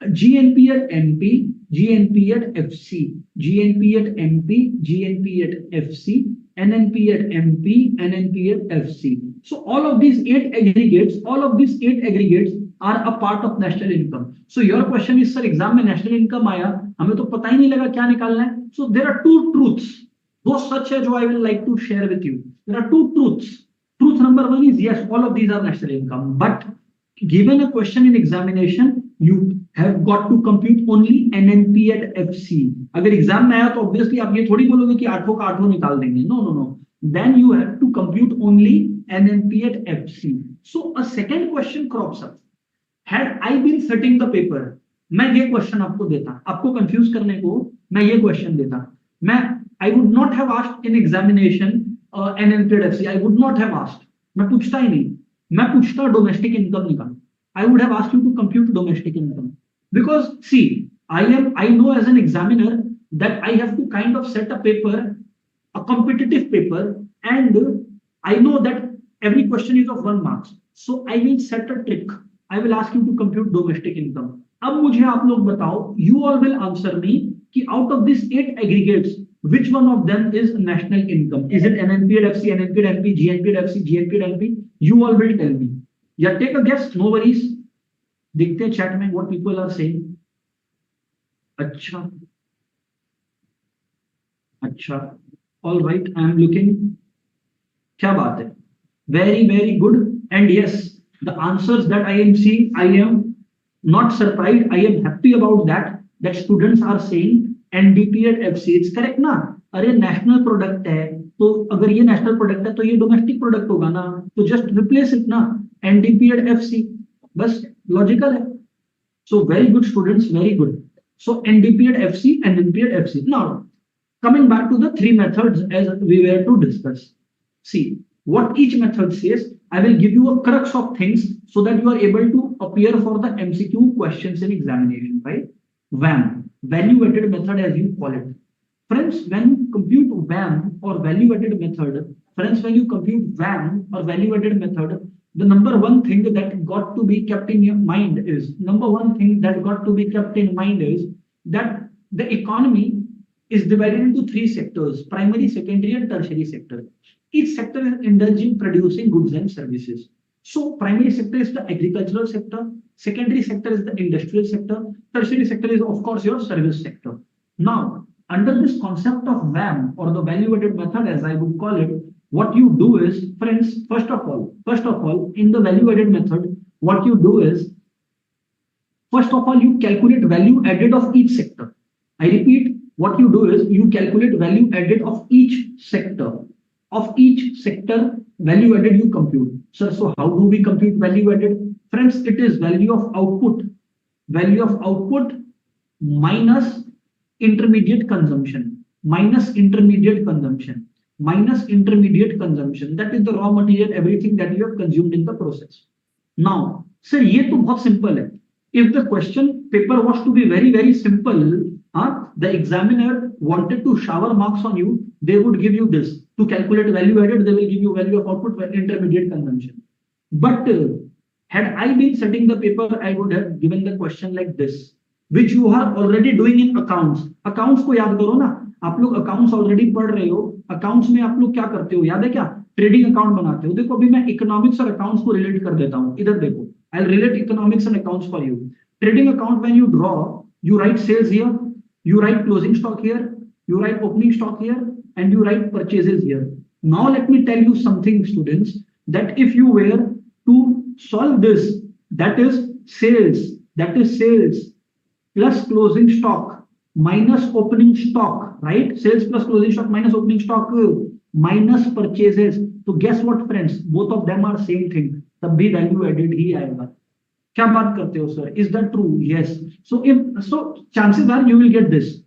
GNP at MP, GNP at FC, GNP at MP, GNP at FC, NNP at MP, NNP at FC. So all of these 8 aggregates, are a part of national income. So your question is, sir, exam में national income आया, हमें तो पता ही नहीं लगा क्या निकालना है. So there are two truths. दो सच है जो I will like to share with you. There are two truths. Truth number one is yes, all of these are national income. But given a question in examination, you have got to compute only NNP at FC. अगर exam में आया तो obviously आप ये थोड़ी बोलोगे कि आठों का आठों निकाल देंगे. No. Then you have to compute only NNP at FC. So a second question crops up. Had I been setting the paper, मैं ये क्वेश्चन आपको देता, आपको कंफ्यूज करने को मैं ये क्वेश्चन देता, मैं I would not have asked in examination NNP at FC. I would not have asked. मैं पूछता ही नहीं, मैं पूछता डोमेस्टिक इनकम निकाल. I would have asked you to compute domestic income, because see, I know as an examiner that I have to kind of set a paper, a competitive paper, and I know that every question is of 1 mark. So I will set a trick. I will ask you to compute domestic income. अब मुझे आप लोग बताओ, you all will answer me कि out of these 8 aggregates, which one of them is national income? Is it NNP at FC, NNP at MP, GNP at FC, GNP at MP? You all will tell me. Yeah, take a guess. No worries. देखते हैं chat में what people are saying. अच्छा. All right. I am looking. क्या बात है? Very good. And yes, the answers that I am seeing, I am not surprised. I am happy about that students are saying NDP at FC. It's correct ना? अरे national product है, तो अगर ये national product है तो ये domestic product होगा ना, तो just replace it ना, NDP at FC. बस logical है. So very good students, very good. So NDP at FC and NNP at FC. Now, coming back to the three methods as we were to discuss. See, What each method says, I will give you a crux of things so that you are able to appear for the MCQ questions in examination, right? VAM, value added method as you call it. Friends, when you compute VAM or value added method, friends, when you compute VAM or value added method, the number one thing that got to be kept in your mind is that the economy is divided into three sectors: primary, secondary, and tertiary sector. Each sector is indulged in producing goods and services. So primary sector is the agricultural sector, secondary sector is the industrial sector, tertiary sector is of course your service sector. Now, under this concept of VAM or the value added method as I would call it, what you do is, friends, first of all, in the value added method, what you do is, first of all, you calculate value added of each sector. I repeat, what you do is you calculate value added of each sector. Of each sector, value added you compute. So how do we compute value added? Friends, it is value of output minus intermediate consumption, minus intermediate consumption, minus intermediate consumption. That is the raw material, everything that you have consumed in the process. Now, sir, ये तो बहुत simple है. If the question paper was to be very, very simple, the examiner wanted to shower marks on you, they would give you this. To calculate value added, they will give you value of output, intermediate consumption. But had I been setting the paper, I would have given the question like this, which you are already doing in accounts. Accounts को याद करो ना, आप लोग accounts already पढ़ रहे हो. Accounts में आप लोग क्या करते हो, याद है क्या? Trading account बनाते हो. देखो अभी मैं economics और accounts को relate कर देता हूँ. इधर देखो, I'll relate economics and accounts for you. Trading account, when you draw, you write sales here, you write closing stock here, you write opening stock here, and you write purchases here. Now let me tell you something, students, that if you were to solve this, that is sales plus closing stock minus opening stock, right? Sales plus closing stock minus opening stock minus purchases. So guess what, friends? Both of them are same thing. तब भी value added ही आएगा. क्या बात करते हो sir? Is that true? Yes. So chances are you will get this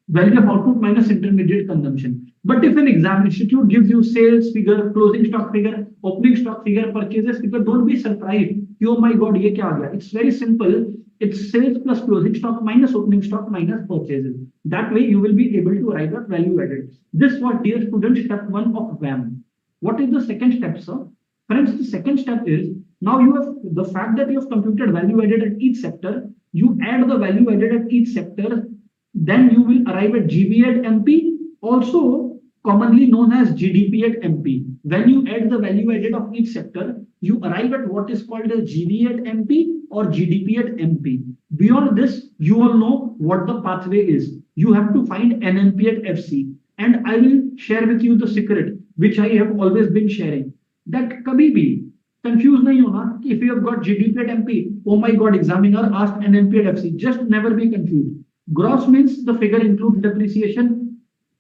value of output minus intermediate consumption. But if an exam institute gives you sales figure, closing stock figure, opening stock figure, purchases figure, don't be surprised. Oh my God, ये क्या आ गया? It's very simple. It's sales plus closing stock minus opening stock minus purchases. That way you will be able to write out value added. This was, dear students, step 1 of VAM. What is the second step, sir? Friends, the second step is, now you have the fact that you have computed value added at each sector, you add the value added at each sector, then you will arrive at GB at MP, also commonly known as GDP at MP. When you add the value added of each sector, you arrive at what is called as GB at MP or GDP at MP. Beyond this, you all know what the pathway is. You have to find NNP at FC. And I will share with you the secret, which I have always been sharing. That kabhi bhi confused nahi hona, if you have got GDP at MP, oh my God, examiner asked NNP at FC. Just never be confused. Gross means the figure includes depreciation.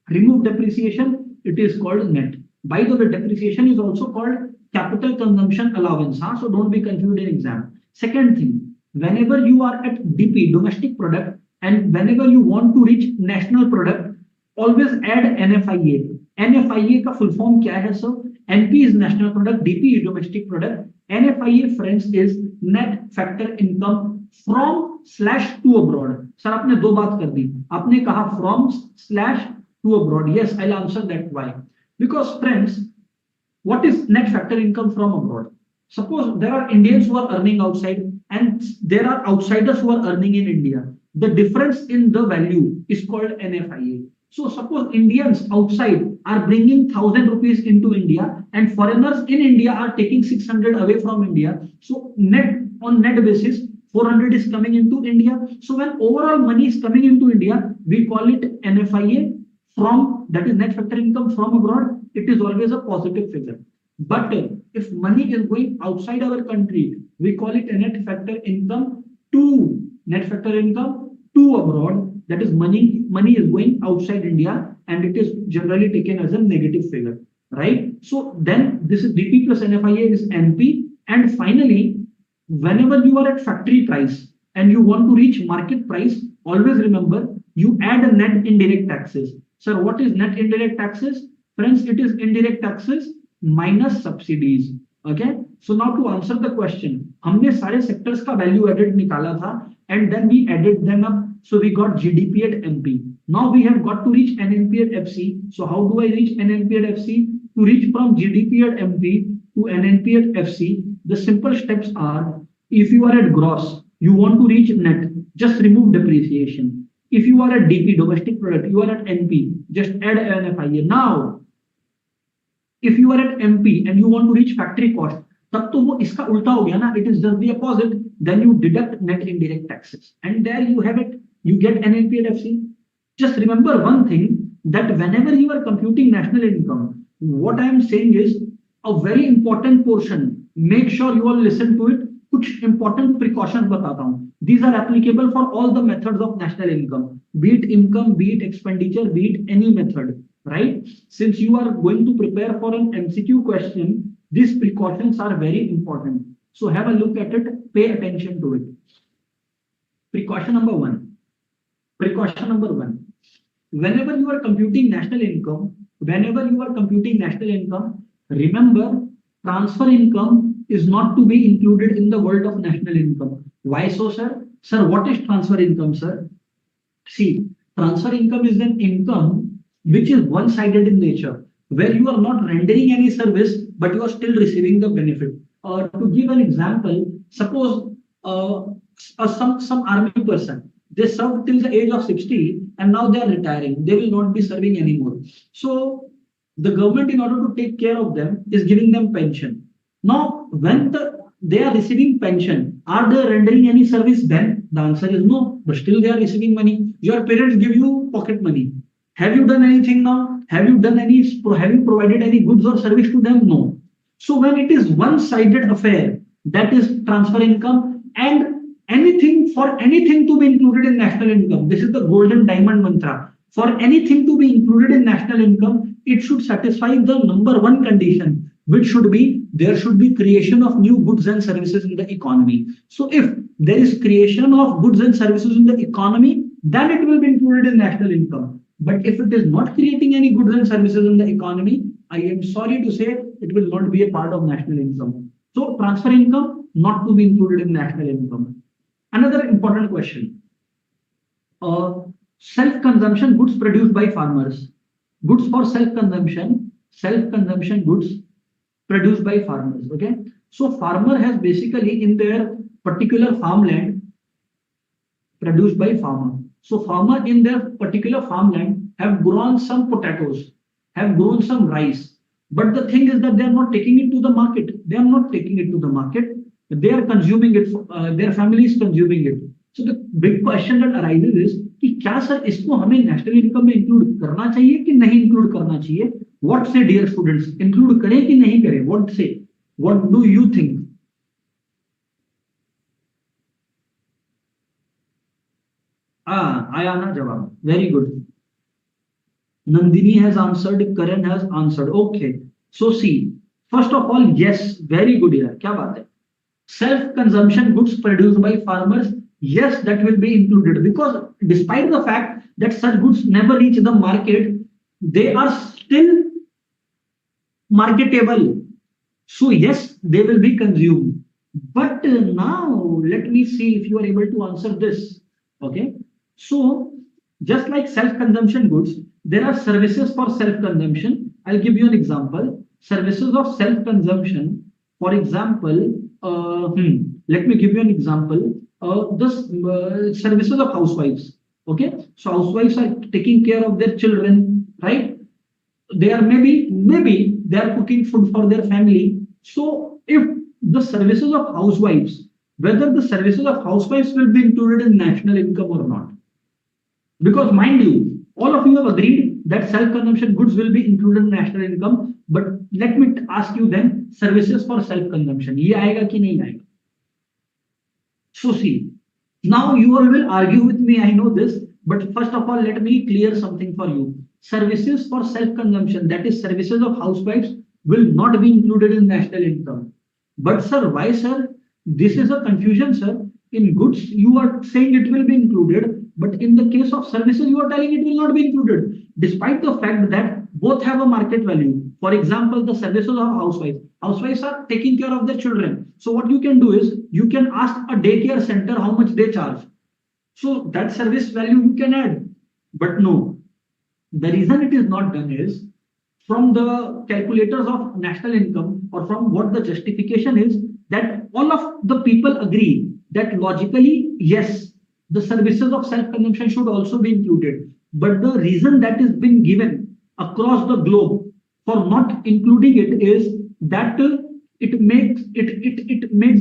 Remove depreciation, it is called net. By the way, depreciation is also called capital consumption allowance. So don't be confused in exam. Second thing, whenever you are at DP, domestic product, and whenever you want to reach national product, always add NFIA. NFIA का full form क्या है sir? NP is national product, DP is domestic product. NFIA, friends, is net factor income from / to abroad. Sir, आपने दो बात कर दी. आपने कहा from / to abroad. Yes, I'll answer that. Why? Because, friends, what is net factor income from abroad? Suppose there are Indians who are earning outside and there are outsiders who are earning in India. The difference in the value is called NFIA. So suppose Indians outside are bringing 1,000 rupees into India and foreigners in India are taking 600 away from India. So on net basis, 400 is coming into India. So when overall money is coming into India, we call it NFIA from, that is net factor income from abroad. It is always a positive figure. But if money is going outside our country, we call it a net factor income to abroad. That is money is going outside India and it is generally taken as a negative figure, right? So then this is DP plus NFIA is NP. And finally, whenever you are at factory price and you want to reach market price, always remember you add a net indirect taxes. Sir, what is net indirect taxes? Friends, it is indirect taxes minus subsidies. Okay, so now to answer the question, हमने सारे sectors का value added निकाला था and then we added them up, so we got GDP at MP. Now we have got to reach NNP at FC. So how do I reach NNP at FC? To reach from GDP at MP to NNP at FC, the simple steps are: if you are at gross, you want to reach net, just remove depreciation. If you are at DP, domestic product, you are at NP, just add NFIA. Now if you are at MP and you want to reach factory cost, तब तो वो इसका उल्टा हो गया ना, it is just the opposite. Then you deduct net indirect taxes and there you have it, you get NNP at FC. Just remember one thing, that whenever you are computing national income, what I am saying is a very important portion, make sure you all listen to it. कुछ important precautions बताता हूँ. These are applicable for all the methods of national income, be it expenditure, be it any method, right? Since you are going to prepare for an MCQ question, these precautions are very important. So have a look at it, pay attention to it. Precaution number one. Whenever you are computing national income, remember transfer income is not to be included in the world of national income. Why so, sir? Sir, what is transfer income, sir? See, transfer income is an income which is one-sided in nature, where you are not rendering any service, but you are still receiving the benefit. To give an example, suppose some army person, they served till the age of 60 and now they are retiring. They will not be serving anymore. So the government, in order to take care of them, is giving them pension. Now, when they are receiving pension, are they rendering any service then? The answer is no, but still they are receiving money. Your parents give you pocket money. Have you done anything now? Have you provided any goods or service to them? No. So when it is one-sided affair, that is transfer income, and anything to be included in national income, this is the golden diamond mantra. For anything to be included in national income, it should satisfy the number one condition, which should be there should be creation of new goods and services in the economy. So if there is creation of goods and services in the economy, then it will be included in national income. But if it is not creating any goods and services in the economy, I am sorry to say it will not be a part of national income. So transfer income not to be included in national income. Another important question. Self-consumption goods produced by farmers. Goods for self-consumption goods produced by farmers. Okay. So farmer has basically in their particular farmland produced by farmer. So farmer in their particular farmland have grown some potatoes, have grown some rice. But the thing is that they are not taking it to the market. They are consuming it. Their family is consuming it. So the big question that arises is कि क्या sir इसको हमें national income में include करना चाहिए कि नहीं include करना चाहिए? What say, dear students? Include करें कि नहीं करें? What say? What do you think? आया ना जवाब. Very good. Nandini has answered. Karan has answered. Okay. So see, first of all, yes, very good यार. क्या बात है? Self-consumption goods produced by farmers, yes, that will be included, because despite the fact that such goods never reach the market, they are still marketable. So yes, they will be consumed. But now let me see if you are able to answer this. Okay. So just like self-consumption goods, there are services for self-consumption. I'll give you an example. Services of self-consumption. For example, let me give you an example. Services of housewives. Okay, so housewives are taking care of their children, right? They are maybe they are cooking food for their family. So if the services of housewives, whether the services of housewives will be included in national income or not, because mind you, all of you have agreed that self-consumption goods will be included in national income. But let me ask you then, services for self-consumption, ये आएगा कि नहीं आएगा? So see, now you all will argue with me, I know this, but first of all, let me clear something for you. Services for self-consumption, that is services of housewives, will not be included in national income. But sir, why sir? This is a confusion, sir. In goods, you are saying it will be included, But in the case of services, you are telling it will not be included, despite the fact that both have a market value. For example, the services of housewives. Housewives are taking care of their children. So what you can do is you can ask a daycare center how much they charge. So that service value you can add. But no, the reason it is not done is from the calculators of national income, or from what the justification is, that all of the people agree that logically, yes, the services of self-consumption should also be included. But the reason that is being given across the globe for not including it is that it makes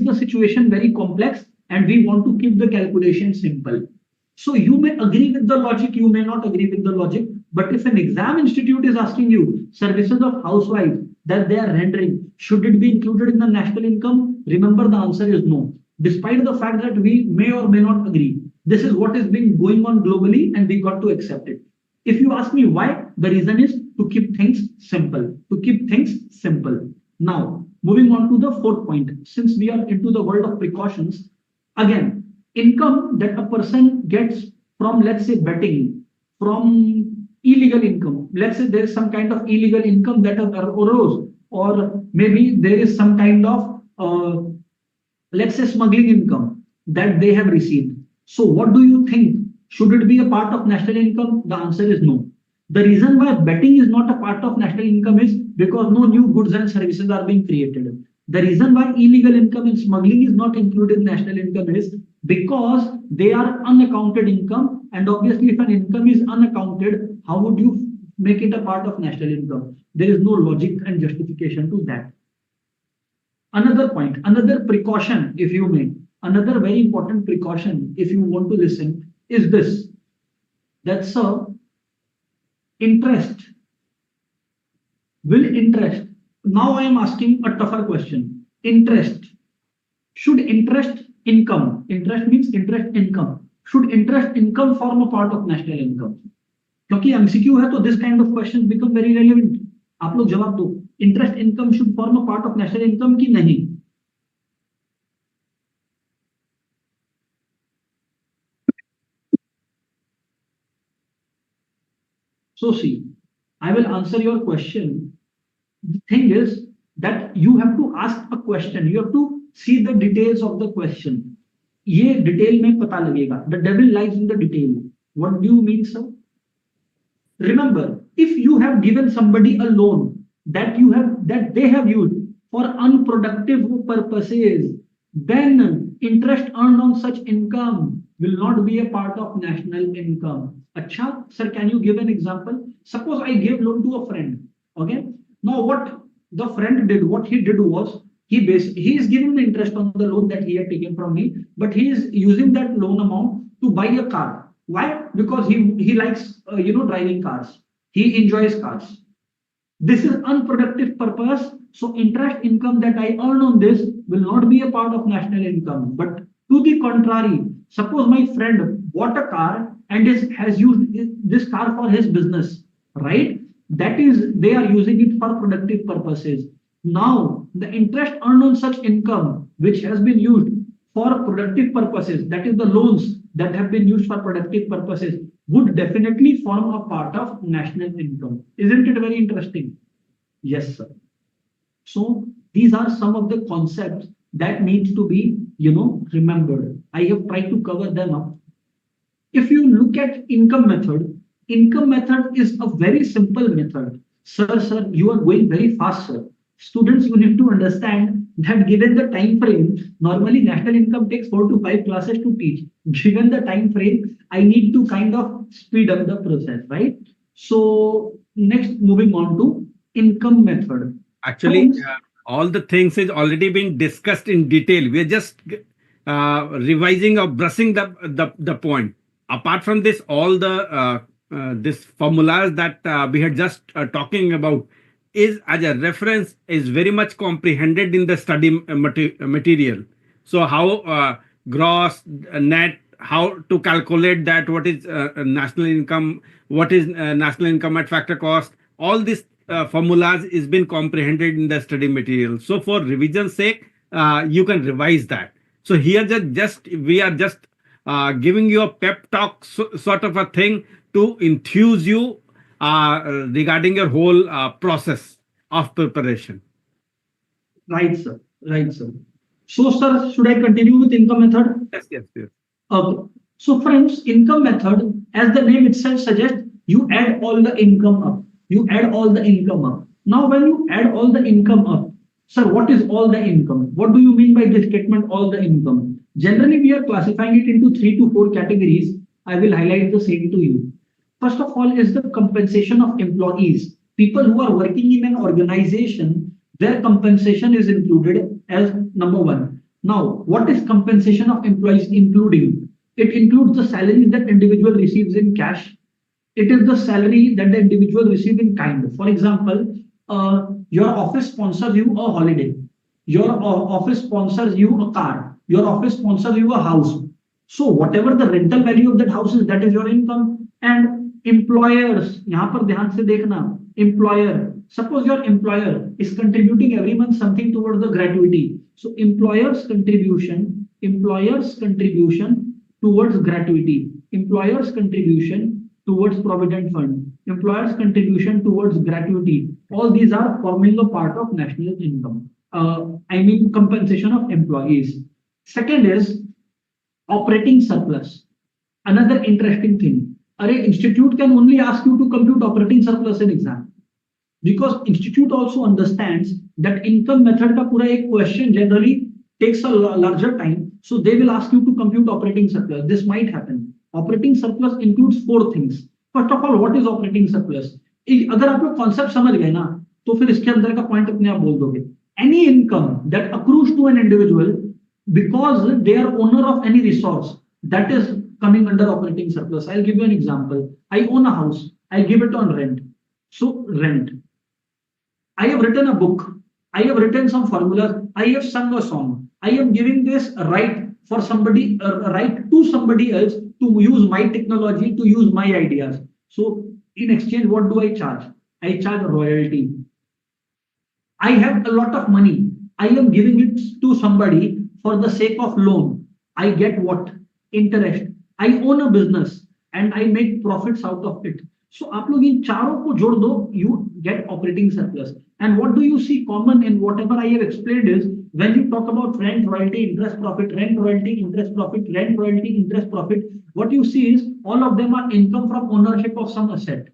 the situation very complex, and we want to keep the calculation simple. So you may agree with the logic, you may not agree with the logic, but if an exam institute is asking you services of housewives that they are rendering, should it be included in the national income? Remember, the answer is no. Despite the fact that we may or may not agree, this is what is being going on globally, and we got to accept it. If you ask me why, the reason is to keep things simple. To keep things simple. Now, moving on to the fourth point, since we are into the world of precautions, again, income that a person gets from, let's say, betting, from illegal income. Let's say there is some kind of illegal income that arose, or maybe there is some kind of, let's say, smuggling income that they have received. So what do you think? Should it be a part of national income? The answer is no. The reason why betting is not a part of national income is because no new goods and services are being created. The reason why illegal income and smuggling is not included in national income is because they are unaccounted income. And obviously, if an income is unaccounted, how would you make it a part of national income? There is no logic and justification to that. Another point, another precaution, if you may, another very important precaution, if you want to listen, is this. That's interest. Will interest. Now I am asking a tougher question. Interest. Should interest income, interest means interest income, should interest income form a part of national income? क्योंकि MCQ है, तो this kind of questions become very relevant. आप लोग जवाब दो. Interest income should form a part of national income कि नहीं? So see, I will answer your question. The thing is that you have to ask a question. You have to see the details of the question. ये detail में पता लगेगा. The devil lies in the detail. What do you mean, sir? Remember, if you have given somebody a loan that they have used for unproductive purposes, then interest earned on such income will not be a part of national income. Acha, sir, can you give an example? Suppose I gave loan to a friend. Okay. Now what the friend did, what he did was he is giving the interest on the loan that he had taken from me, but he is using that loan amount to buy a car. Why? Because he likes driving cars. He enjoys cars. This is unproductive purpose. So interest income that I earn on this will not be a part of national income. But to the contrary, suppose my friend bought a car and has used this car for his business, right? That is, they are using it for productive purposes. Now, the interest earned on such income, which has been used for productive purposes, that is the loans that have been used for productive purposes, would definitely form a part of national income. Isn't it very interesting? Yes, sir. So these are some of the concepts that need to be, remembered. I have tried to cover them up. If you look at income method is a very simple method. Sir, you are going very fast, sir. Students, you need to understand that given the time frame, normally national income takes 4 to 5 classes to teach. Given the time frame, I need to kind of speed up the process, right? So next, moving on to income method. Actually, all the things is already being discussed in detail. We are just revising or brushing the point. Apart from this, all the this formulas that we had just talking about is as a reference is very much comprehended in the study material. So how gross, net, how to calculate that, what is national income, what is national income at factor cost, all these formulas is been comprehended in the study material. So for revision sake, you can revise that. So here we are just giving you a pep talk sort of a thing to enthuse you regarding your whole process of preparation. Right, sir. Right, sir. So, sir, should I continue with income method? Yes, yes, yes. Okay. So, friends, income method, as the name itself suggests, you add all the income up. You add all the income up. Now, when you add all the income up, sir, what is all the income? What do you mean by this statement, all the income? Generally, we are classifying it into 3 to 4 categories. I will highlight the same to you. First of all is the compensation of employees. People who are working in an organization, their compensation is included as number one. Now, what is compensation of employees including? It includes the salary that individual receives in cash. It is the salary that the individual receives in kind. For example, your office sponsors you a holiday. Your office sponsors you a car. Your office sponsors you a house. So whatever the rental value of that house is, that is your income. And employers, यहाँ पर ध्यान से देखना, employer. Suppose your employer is contributing every month something towards the gratuity. So employer's contribution towards gratuity, employer's contribution towards provident fund, employer's contribution towards gratuity. All these are forming a part of national income. I mean compensation of employees. Second is operating surplus. Another interesting thing. Institute can only ask you to compute operating surplus in exam. Because institute also understands that income method ka pura ek question generally takes a larger time. So they will ask you to compute operating surplus. This might happen. Operating surplus includes 4 things. First of all, what is operating surplus? अगर आप लोग concept समझ गए ना, तो फिर इसके अंदर का point अपने आप बोल दोगे. Any income that accrues to an individual because they are owner of any resource, that is coming under operating surplus. I'll give you an example. I own a house. I give it on rent. So rent. I have written a book. I have written some formulas. I have sung a song. I am giving this right for somebody, right to somebody else to use my technology, to use my ideas. So in exchange, what do I charge? I charge royalty. I have a lot of money. I am giving it to somebody for the sake of loan. I get what? Interest. I own a business and I make profits out of it. So आप लोग इन चारों को जोड़ दो, you get operating surplus. And what do you see common in whatever I have explained is when you talk about rent, royalty, interest, profit, rent, royalty, interest, profit, rent, royalty, interest, profit, what you see is all of them are income from ownership of some asset.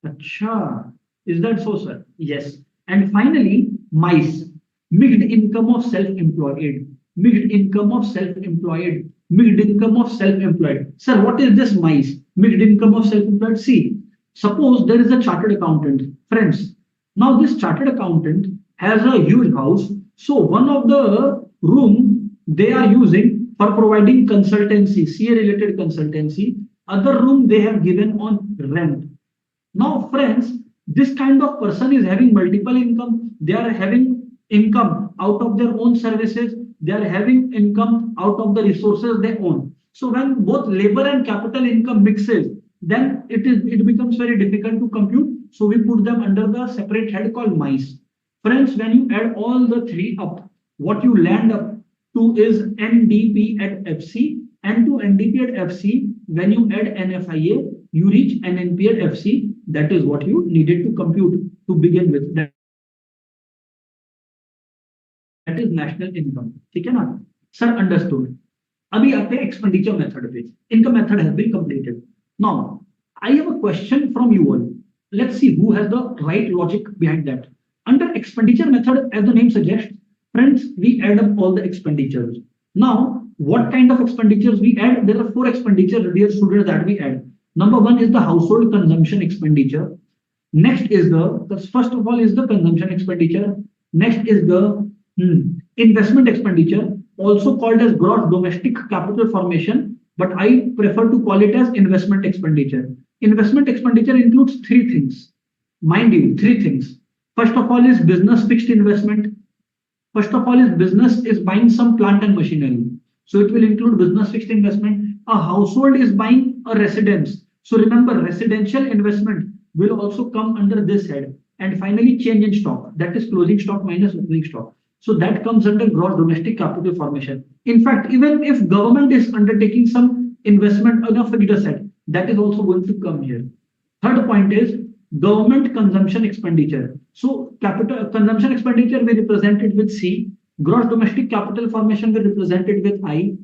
Acha, is that so, sir? Yes. And finally, MICE, mixed income of self-employed, mixed income of self-employed, mixed income of self-employed. Sir, what is this MICE? Mixed income of self-employed. See, suppose there is a chartered accountant. Friends, now this chartered accountant has a huge house. So one of the room they are using for providing consultancy, CA related consultancy. Other room they have given on rent. Now, friends, this kind of person is having multiple income. They are having income out of their own services. They are having income out of the resources they own. So when both labor and capital income mixes, then it becomes very difficult to compute. So we put them under the separate head called MICE. Friends, when you add all the 3 up, what you land up to is NDP at FC. And to NDP at FC, when you add NFIA, you reach NNP at FC. That is what you needed to compute to begin with. That is national income. ठीक है ना? Sir, understood. अभी आते हैं expenditure method पे. Income method has been completed. Now, I have a question from you all. Let's see who has the right logic behind that. Under expenditure method, as the name suggests, friends, we add up all the expenditures. Now, what kind of expenditures we add? There are 4 expenditures, dear students, that we add. Number 1 is the household consumption expenditure. Next is first of all is the consumption expenditure. Next is the investment expenditure, also called as gross domestic capital formation, but I prefer to call it as investment expenditure. Investment expenditure includes 3 things. Mind you, 3 things. First of all is business fixed investment. First of all is business is buying some plant and machinery. So it will include business fixed investment. A household is buying a residence. So remember, residential investment will also come under this head. And finally, change in stock. That is closing stock minus opening stock. So that comes under gross domestic capital formation. In fact, even if government is undertaking some investment on a fixed asset, that is also going to come here. Third point is government consumption expenditure. So capital consumption expenditure we represented with C, gross domestic capital formation we represented with I,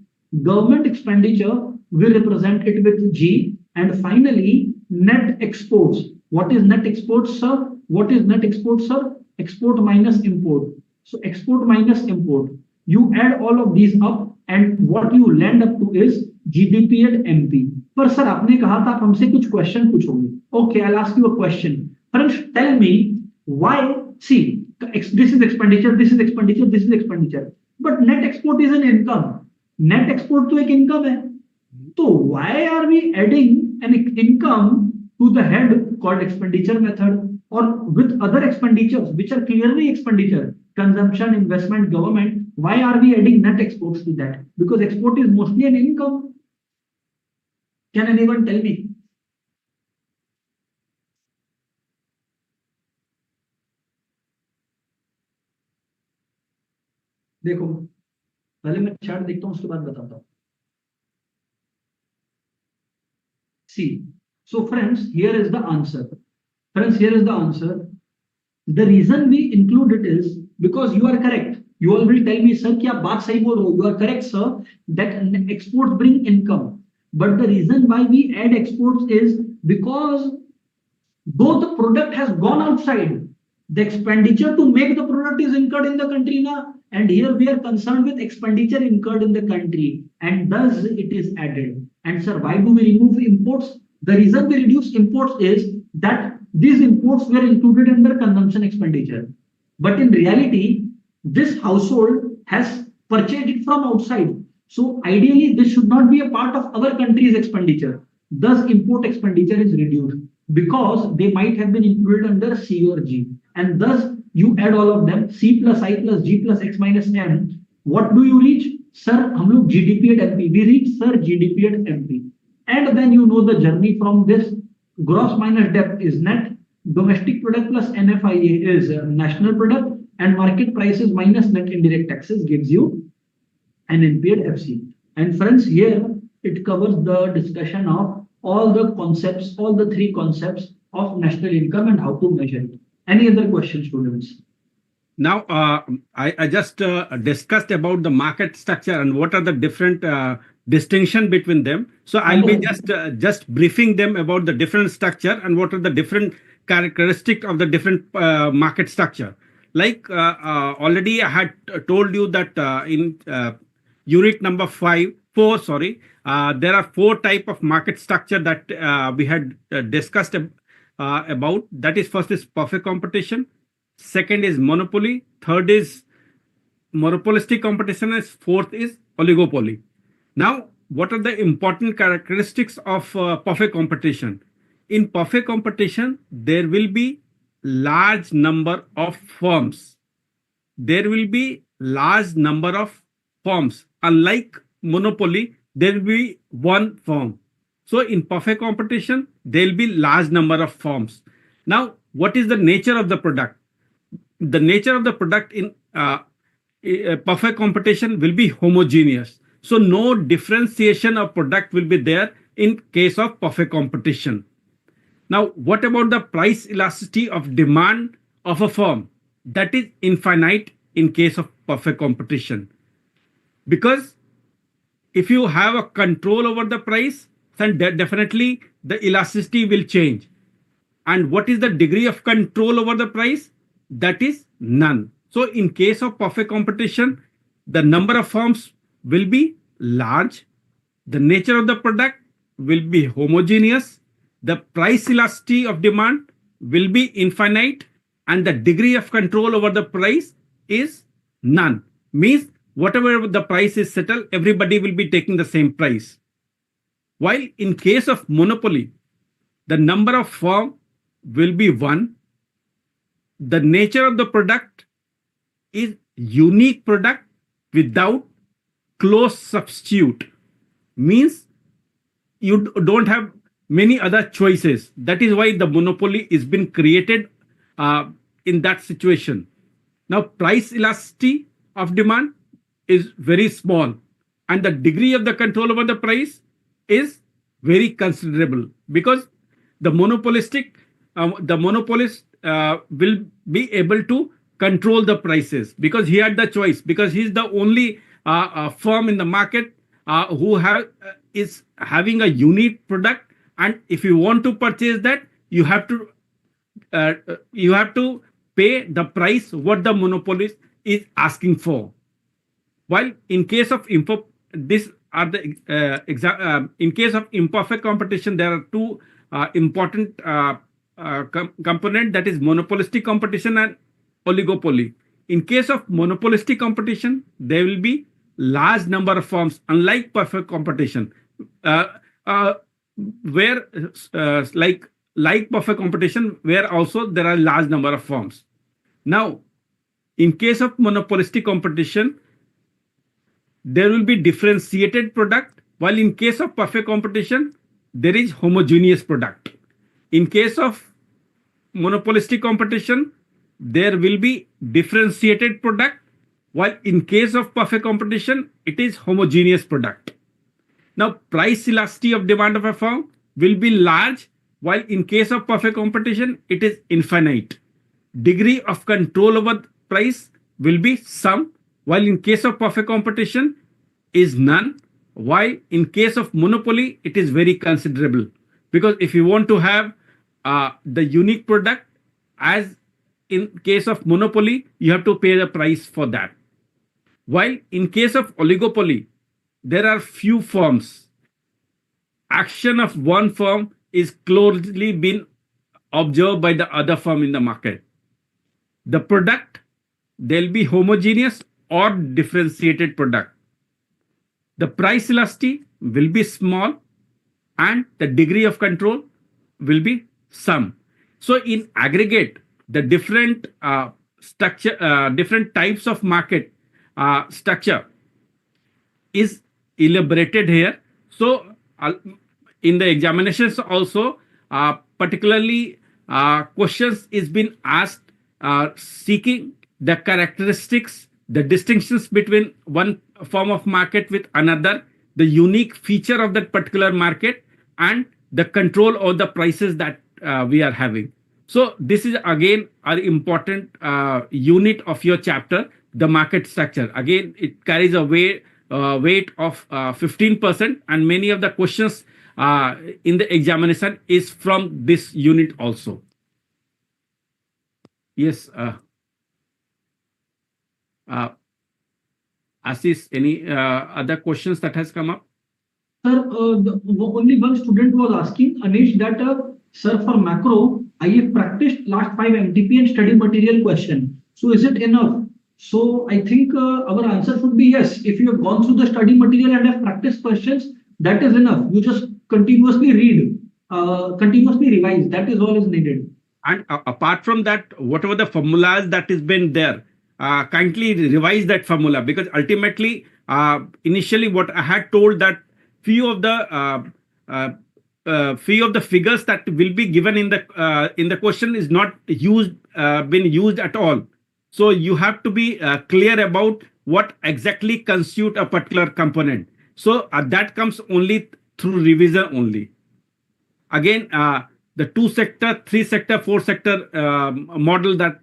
government expenditure we represent it with G, and finally net exports. What is net exports, sir? What is net exports, sir? Export minus import. So export minus import. You add all of these up and what you land up to is GDP and MP. पर sir आपने कहा था आप हमसे कुछ question पूछोगे. Okay, I'll ask you a question. Friends, tell me why. See, this is expenditure, this is expenditure, this is expenditure. But net export is an income. Net export तो एक income है. So why are we adding an income to the head called expenditure method, or with other expenditures which are clearly expenditure, consumption, investment, government? Why are we adding net exports to that? Because export is mostly an income. Can anyone tell me? देखो पहले मैं chart देखता हूं उसके बाद बताता हूं. See, so friends, here is the answer. Friends, here is the answer. The reason we include it is because you are correct. You all will tell me, sir, कि आप बात सही बोल रहे हो. You are correct, sir, that exports bring income. But the reason why we add exports is because though the product has gone outside, the expenditure to make the product is incurred in the country now. And here we are concerned with expenditure incurred in the country, and thus it is added. And sir, why do we remove imports? The reason we reduce imports is that these imports were included under consumption expenditure. But in reality, this household has purchased it from outside. So ideally, this should not be a part of our country's expenditure. Thus, import expenditure is reduced because they might have been included under C or G. And thus, you add all of them, C plus I plus G plus X minus M. What do you reach? Sir, हम लोग GDP at MP. We reach, sir, GDP at MP. And then you know the journey from this. Gross minus debt is net. Domestic product plus NFIA is national product. And market prices minus net indirect taxes gives you an NP at FC. And friends, here it covers the discussion of all the concepts, all the three concepts of national income and how to measure it. Any other questions, students? Now, I just discussed about the market structure and what are the different distinction between them. So I'll be just briefing them about the different structure and what are the different characteristics of the different market structure. Like already I had told you that in unit number 4, sorry, there are 4 type of market structure that we had discussed about. That is, first is perfect competition, second is monopoly, third is monopolistic competition, and fourth is oligopoly. Now, what are the important characteristics of perfect competition? In perfect competition, there will be large number of firms. There will be large number of firms. Unlike monopoly, there will be one firm. So in perfect competition, there will be large number of firms. Now, what is the nature of the product? The nature of the product in perfect competition will be homogeneous. So no differentiation of product will be there in case of perfect competition. Now, what about the price elasticity of demand of a firm? That is infinite in case of perfect competition. Because if you have a control over the price, then definitely the elasticity will change. And what is the degree of control over the price? That is none. So in case of perfect competition, the number of firms will be large. The nature of the product will be homogeneous. The price elasticity of demand will be infinite, and the degree of control over the price is none. Means whatever the price is settled, everybody will be taking the same price. While in case of monopoly, the number of firms will be one. The nature of the product is unique product without close substitute. Means you don't have many other choices. That is why the monopoly is been created in that situation. Now, price elasticity of demand is very small, and the degree of the control over the price is very considerable because the monopolist will be able to control the prices because he had the choice, because he's the only firm in the market who is having a unique product, and if you want to purchase that, you have to pay the price what the monopolist is asking for. While in case of in case of imperfect competition, there are two important component, that is monopolistic competition and oligopoly. In case of monopolistic competition, there will be large number of firms, unlike perfect competition, uh, uh, where like perfect competition, where also there are large number of firms. Now, in case of monopolistic competition, there will be differentiated product, while in case of perfect competition, there is homogeneous product. In case of monopolistic competition, there will be differentiated product, while in case of perfect competition, it is homogeneous product. Now, price elasticity of demand of a firm will be large, while in case of perfect competition, it is infinite. Degree of control over price will be some, while in case of perfect competition is none, while in case of monopoly, it is very considerable. Because if you want to have the unique product, as in case of monopoly, you have to pay the price for that. While in case of oligopoly, there are few firms. Action of one firm is closely been observed by the other firm in the market. The product, they'll be homogeneous or differentiated product. The price elasticity will be small, and the degree of control will be some. So in aggregate, the different different types of market structure is elaborated here. So in the examinations also, particularly questions is been asked seeking the characteristics, the distinctions between one form of market with another, the unique feature of that particular market, and the control of the prices that we are having. So this is again an important unit of your chapter, the market structure. Again, it carries a weight of 15%, and many of the questions in the examination is from this unit also. Yes, Assis, any other questions that has come up? Sir, only one student was asking, Anish, that sir, for macro, I have practiced last 5 MTP and study material question. So is it enough? So I think our answer should be yes. If you have gone through the study material and have practiced questions, that is enough. You just continuously read, continuously revise. That is all is needed. And apart from that, whatever the formulas that is been there, kindly revise that formula, because ultimately, initially what I had told that few of the figures that will be given in the question is not been used at all. So you have to be clear about what exactly constitute a particular component. So that comes only through revision only. Again, the 2-sector, 3-sector, 4-sector model that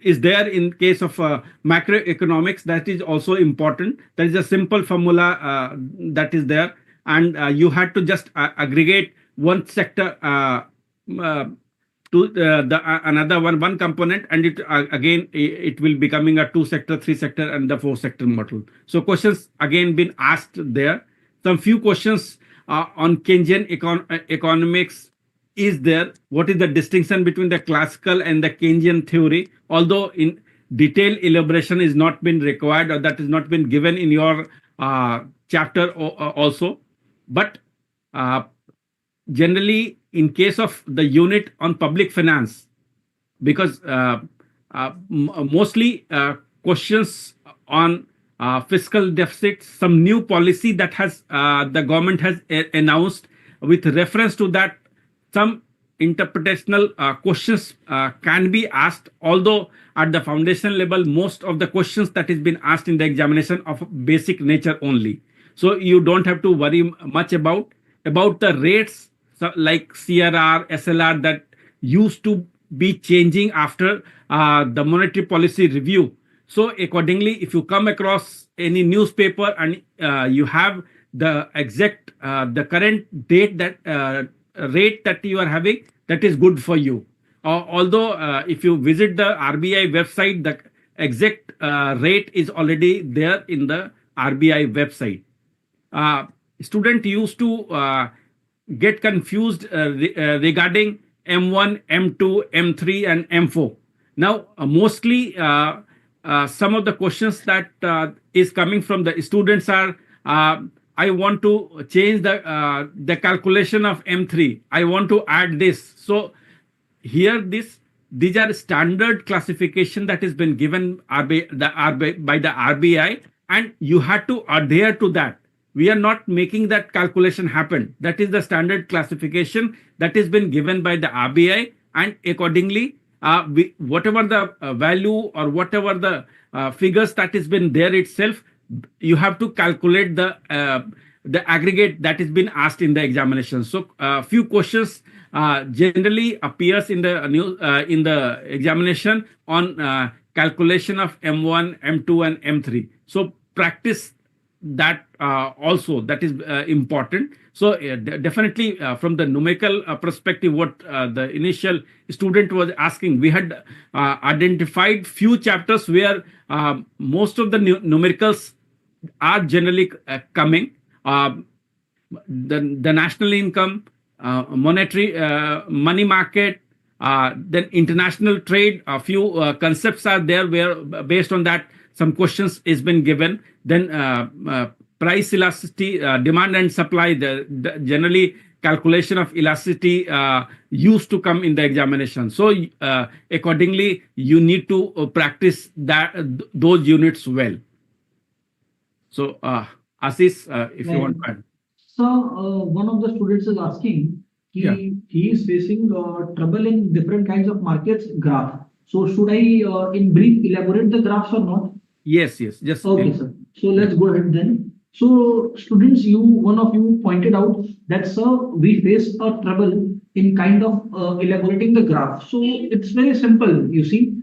is there in case of macroeconomics, that is also important. There is a simple formula that is there, and you had to just aggregate one sector to another one component, and it again it will becoming a 2-sector, 3-sector, and the 4-sector model. So questions again been asked there. Some few questions on Keynesian economics is there. What is the distinction between the classical and the Keynesian theory? Although in detailed elaboration is not been required, or that has not been given in your chapter also, but generally in case of the unit on public finance, because mostly questions on fiscal deficit, some new policy that has the government has announced, with reference to that, some interpretational questions can be asked, although at the foundation level, most of the questions that is been asked in the examination of basic nature only. So you don't have to worry much about the rates, so like CRR, SLR, that used to be changing after the monetary policy review. So accordingly, if you come across any newspaper and you have the exact the current date that rate that you are having, that is good for you. Although if you visit the RBI website, the exact rate is already there in the RBI website. uh, Student used to get confused regarding M1, M2, M3, and M4. Now, mostly some of the questions that is coming from the students are, I want to change the calculation of M3. I want to add this. So here these are standard classification that has been given by the RBI, and you had to adhere to that. We are not making that calculation happen. That is the standard classification that has been given by the RBI, and accordingly, whatever the value or whatever the figures that has been there itself, you have to calculate the aggregate that has been asked in the examination. So few questions generally appears in the in the examination on calculation of M1, M2, and M3. So practice that also, that is important. So definitely from the numerical perspective, what the initial student was asking, we had identified few chapters where most of the numericals are generally coming. The national income, monetary money market, then international trade. A few concepts are there where based on that some questions is been given. Then price elasticity, demand and supply. The generally calculation of elasticity used to come in the examination. So accordingly, you need to practice those units well. So Assis, if you want to add. So one of the students is asking, he is facing trouble in different kinds of markets graph. So should I in brief elaborate the graphs or not? Yes. Just okay, sir. So let's go ahead then. So students, one of you pointed out that, sir, we face a trouble in kind of elaborating the graph. So it's very simple. You see,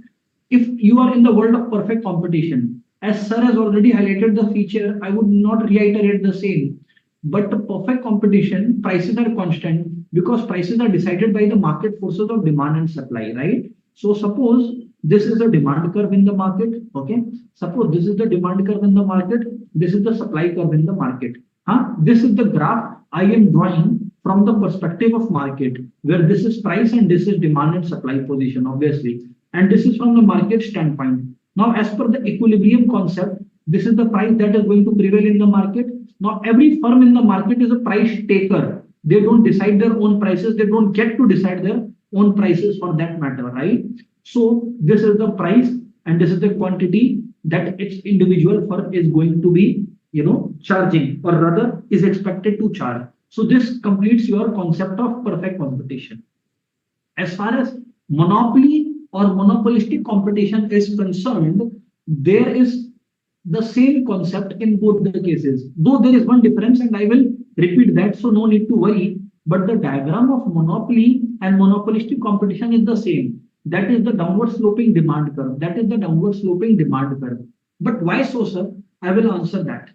if you are in the world of perfect competition, as sir has already highlighted the feature, I would not reiterate the same. But the perfect competition, prices are constant because prices are decided by the market forces of demand and supply, right? So suppose this is the demand curve in the market, okay? Suppose this is the demand curve in the market, this is the supply curve in the market. This is the graph I am drawing from the perspective of market, where this is price and this is demand and supply position, obviously. And this is from the market standpoint. Now, as per the equilibrium concept, this is the price that is going to prevail in the market. Now, every firm in the market is a price taker. They don't decide their own prices. They don't get to decide their own prices for that matter, right? So this is the price and this is the quantity that its individual firm is going to be, charging, or rather is expected to charge. So this completes your concept of perfect competition. As far as monopoly or monopolistic competition is concerned, there is the same concept in both the cases, though there is one difference, and I will repeat that, so no need to worry. But the diagram of monopoly and monopolistic competition is the same. That is the downward sloping demand curve. That is the downward sloping demand curve. But why so, sir? I will answer that.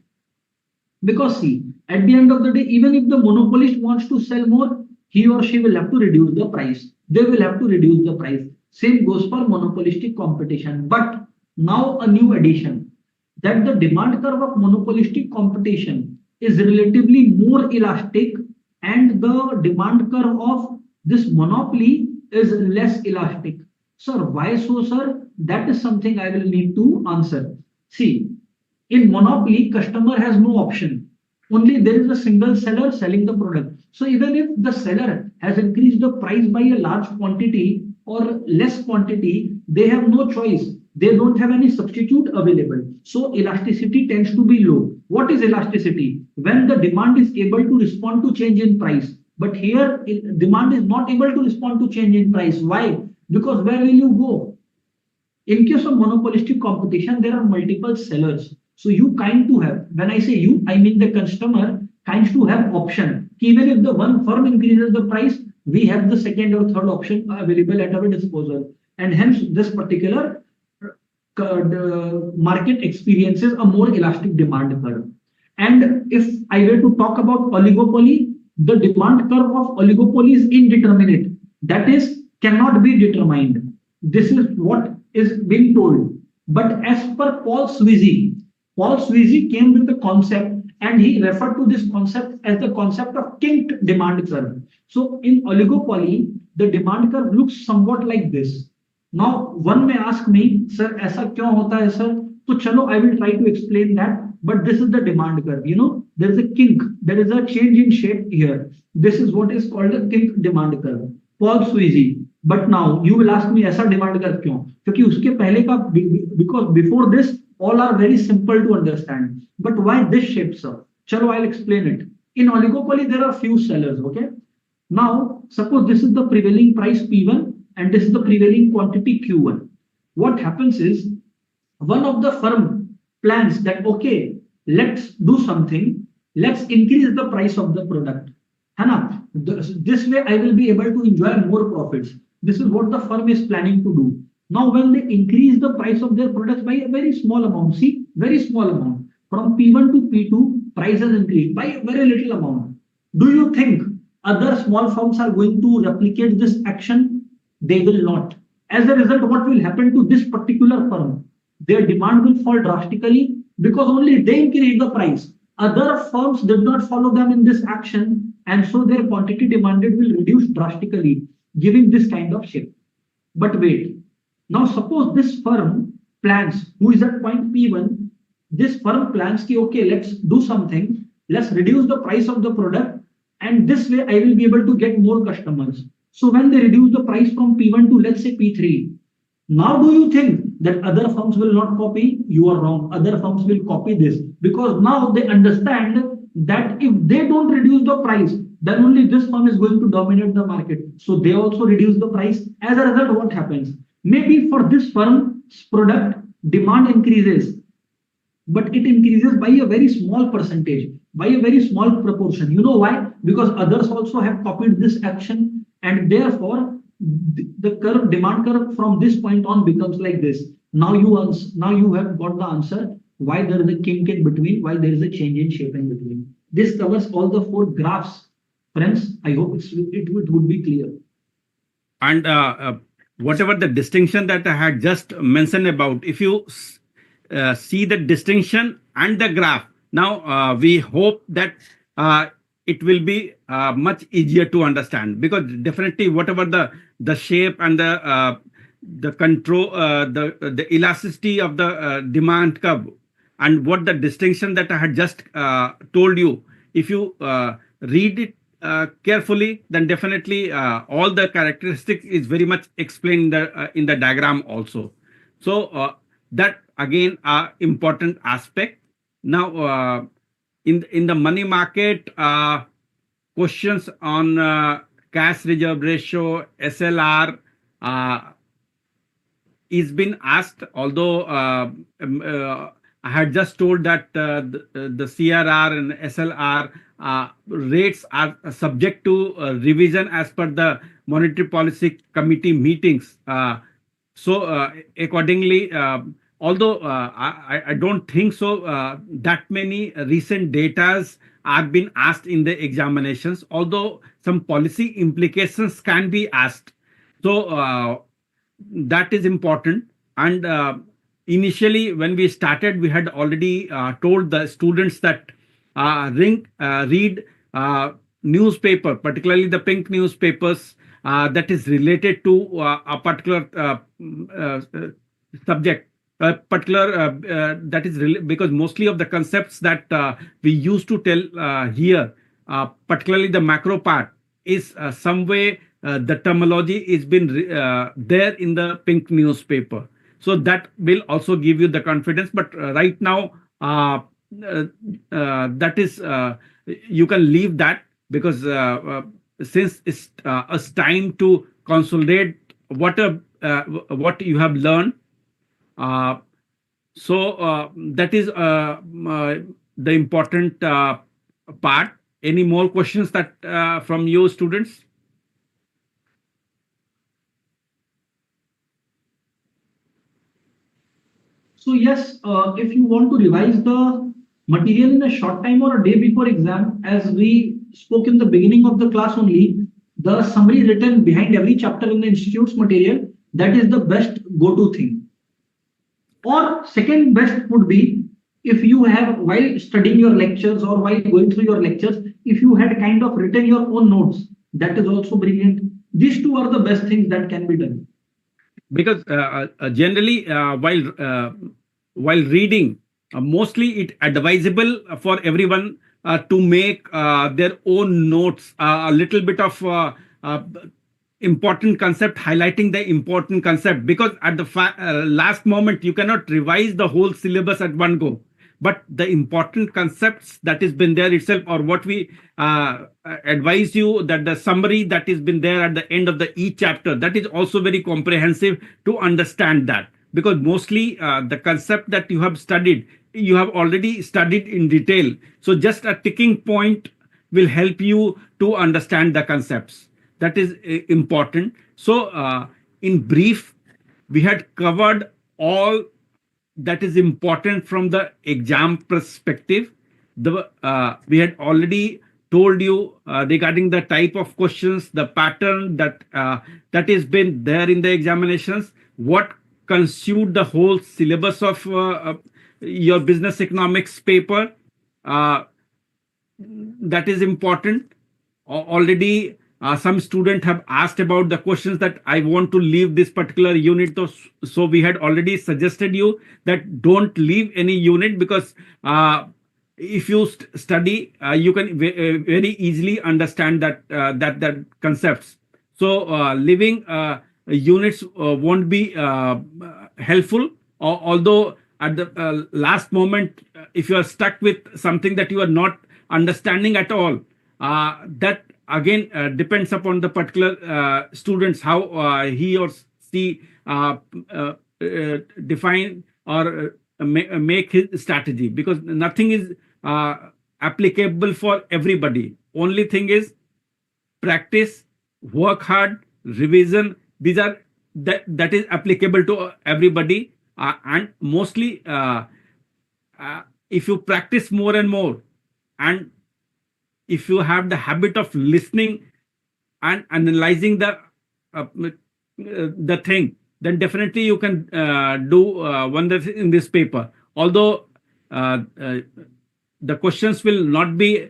Because see, at the end of the day, even if the monopolist wants to sell more, he or she will have to reduce the price. They will have to reduce the price. Same goes for monopolistic competition. But now a new addition, that the demand curve of monopolistic competition is relatively more elastic and the demand curve of this monopoly is less elastic. Sir, why so, sir? That is something I will need to answer. See, in monopoly, customer has no option. Only there is a single seller selling the product. So even if the seller has increased the price by a large quantity or less quantity, they have no choice. They don't have any substitute available. So elasticity tends to be low. What is elasticity? When the demand is able to respond to change in price. But here, demand is not able to respond to change in price. Why? Because where will you go? In case of monopolistic competition, there are multiple sellers. So you kind to have, when I say you, I mean the customer kinds to have option. Even if the one firm increases the price, we have the second or third option available at our disposal. And hence this particular the market experiences a more elastic demand curve. And if I were to talk about oligopoly, the demand curve of oligopoly is indeterminate. That is, cannot be determined. This is what is being told. But as per Paul Sweezy came with the concept and he referred to this concept as the concept of kinked demand curve. So in oligopoly, the demand curve looks somewhat like this. Now, one may ask me, sir, ऐसा क्यों होता है, sir? तो चलो, I will try to explain that. But this is the demand curve. You know, there is a kink. There is a change in shape here. This is what is called a kink demand curve. Paul Sweezy. But now you will ask me, ऐसा demand curve क्यों? क्योंकि उसके पहले का, because before this all are very simple to understand. But why this shape, sir? Chalo, I'll explain it. In oligopoly, there are few sellers. Okay. Now, suppose this is the prevailing price P1 and this is the prevailing quantity Q1. What happens is one of the firm plans that, okay, let's do something, let's increase the price of the product. Hana, this way I will be able to enjoy more profits. This is what the firm is planning to do. Now, when they increase the price of their products by a very small amount, see, very small amount, from P1 to P2, price has increased by a very little amount. Do you think other small firms are going to replicate this action? They will not. As a result, what will happen to this particular firm? Their demand will fall drastically because only they increase the price. Other firms did not follow them in this action, and so their quantity demanded will reduce drastically, giving this kind of shape. But wait, now suppose this firm plans, who is at point P1, this firm plans, ki, okay, let's do something, let's reduce the price of the product, and this way I will be able to get more customers. So when they reduce the price from P1 to, let's say, P3, now do you think that other firms will not copy? You are wrong. Other firms will copy this because now they understand that if they don't reduce the price, then only this firm is going to dominate the market. So they also reduce the price. As a result, what happens? Maybe for this firm's product, demand increases, but it increases by a very small percentage, by a very small proportion. You know why? Because others also have copied this action, and therefore the curve, demand curve from this point on becomes like this. Now you have got the answer why there is a kink in between, why there is a change in shape in between. This covers all the four graphs. Friends, I hope it would be clear. And whatever the distinction that I had just mentioned about, if you see the distinction and the graph, now we hope that it will be much easier to understand, because definitely whatever the shape and the control, the elasticity of the demand curve, and what the distinction that I had just told you, if you read it carefully, then definitely all the characteristics is very much explained in the diagram also. So that again important aspect. Now in the money market, questions on cash reserve ratio, SLR is been asked, although I had just told that the CRR and SLR rates are subject to revision as per the Monetary Policy Committee meetings. So accordingly, although I don't think so that many recent datas are been asked in the examinations, although some policy implications can be asked. So that is important. And initially, when we started, we had already told the students that read newspaper, particularly the pink newspapers that is related to a particular subject, that is because mostly of the concepts that we used to tell here, particularly the macro part, is some way the terminology is been there in the pink newspaper. So that will also give you the confidence. But right now, that is you can leave that, because since it's a time to consolidate what you have learned. Uh, that is the important part. Any more questions that from you students? So yes, if you want to revise the material in a short time or a day before exam, as we spoke in the beginning of the class only, the summary written behind every chapter in the institute's material, that is the best go-to thing. Or second best would be if you have, while studying your lectures or while going through your lectures, if you had kind of written your own notes, that is also brilliant. These two are the best things that can be done. Because generally while reading, mostly it advisable for everyone to make their own notes, a little bit of important concept, highlighting the important concept, because at the last moment you cannot revise the whole syllabus at one go, but the important concepts that has been there itself, or what we advise you, that the summary that has been there at the end of the each chapter, that is also very comprehensive to understand that, because mostly the concept that you have studied, you have already studied in detail, so just a ticking point will help you to understand the concepts. That is important. So in brief, we had covered all that is important from the exam perspective. We had already told you regarding the type of questions, the pattern that has been there in the examinations, what consumed the whole syllabus of your business economics paper. That is important. Already some students have asked about the questions that I want to leave this particular unit. So we had already suggested you that don't leave any unit, because if you study, you can very easily understand that concepts. So leaving units won't be helpful. Although at the last moment, if you are stuck with something that you are not understanding at all, that again depends upon the particular students, how he or she define or make his strategy, because nothing is applicable for everybody. Only thing is practice, work hard, revision. These are that is applicable to everybody, and mostly if you practice more and more, and if you have the habit of listening and analyzing the thing, then definitely you can do wonders in this paper. Although the questions will not be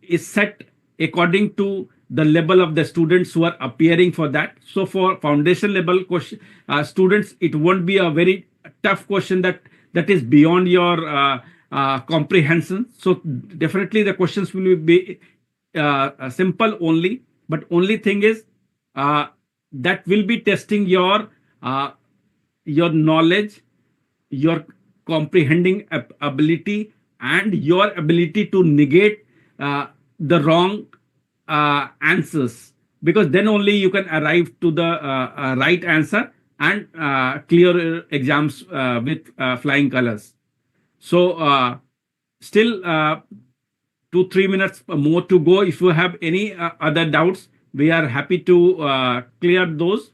is set according to the level of the students who are appearing for that. So for foundation level question students, it won't be a very tough question that is beyond your comprehension. So definitely the questions will be simple only, but only thing is that will be testing your knowledge, your comprehending ability, and your ability to negate the wrong answers, because then only you can arrive to the right answer and clear exams with flying colors. So still 2-3 minutes more to go. If you have any other doubts, we are happy to clear those.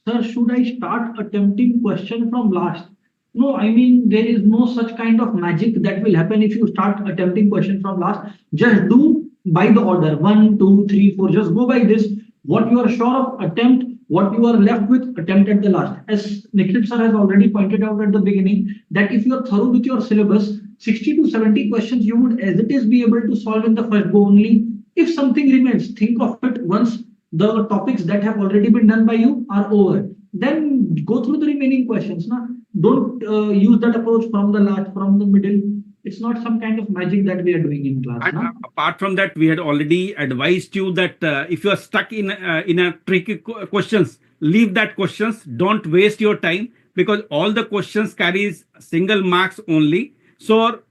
Sir, should I start attempting question from last? No, I mean, there is no such kind of magic that will happen if you start attempting question from last. Just do by the order 1, 2, 3, 4. Just go by this. What you are sure of, attempt. What you are left with, attempt at the last. As Nikhil sir has already pointed out at the beginning, that if you are thorough with your syllabus, 60 to 70 questions you would as it is be able to solve in the first go only. If something remains, think of it once the topics that have already been done by you are over. Then go through the remaining questions. Na? Don't use that approach from the last, from the middle. It's not some kind of magic that we are doing in class. And apart from that, we had already advised you that if you are stuck in a tricky questions, leave that questions. Don't waste your time. because all the questions carries single marks only. So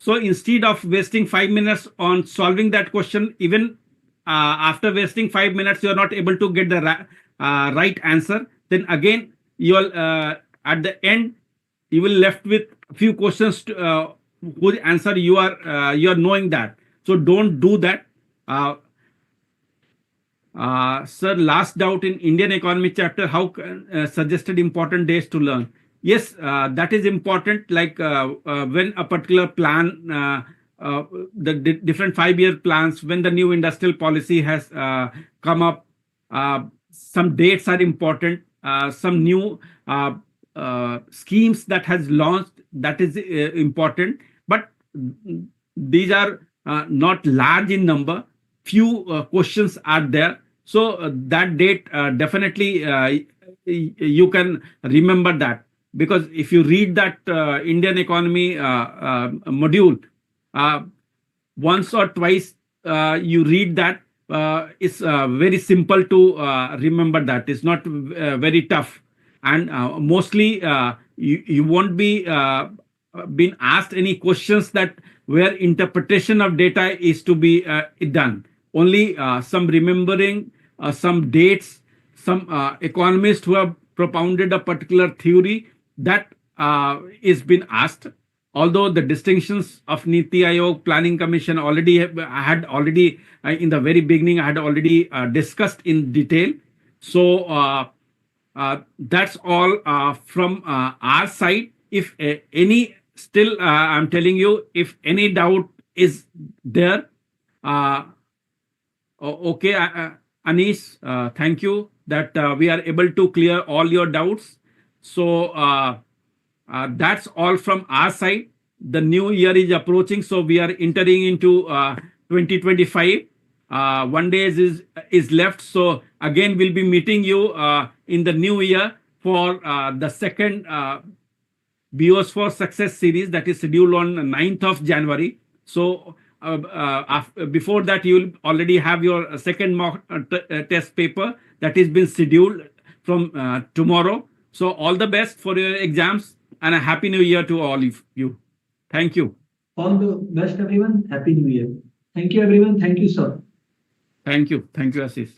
instead of wasting 5 minutes on solving that question, even after wasting 5 minutes, you are not able to get the right answer. Then again, you'll at the end you will left with a few questions whose answer you are knowing that. So don't do that. Sir, last doubt in Indian economy chapter, how suggested important days to learn? Yes, that is important. Like when a particular plan, the different 5 year plans, when the new industrial policy has come up, some dates are important. Some new schemes that has launched, that is important. But these are not large in number. Few questions are there. So that date definitely you can remember that, because if you read that Indian economy module once or twice, you read that, it's very simple to remember that. It's not very tough. And mostly you won't be been asked any questions that where interpretation of data is to be done. Only some remembering some dates, some economists who have propounded a particular theory, that is been asked. Although the distinctions of Niti Aayog Planning Commission I had already in the very beginning, I had already discussed in detail. So that's all from our side. If any still, I'm telling you, if any doubt is there, okay, Anish, thank you that we are able to clear all your doubts. So that's all from our side. The new year is approaching, so we are entering into 2025. 1 day is left. So again, we'll be meeting you in the new year for the second BoS for Success series that is scheduled on 9th of January. So before that, you will already have your second mock test paper that is been scheduled from tomorrow. So all the best for your exams and a happy new year to all of you. Thank you. All the best, everyone. Happy New Year. Thank you, everyone. Thank you, sir. Thank you. Thank you, Ashish.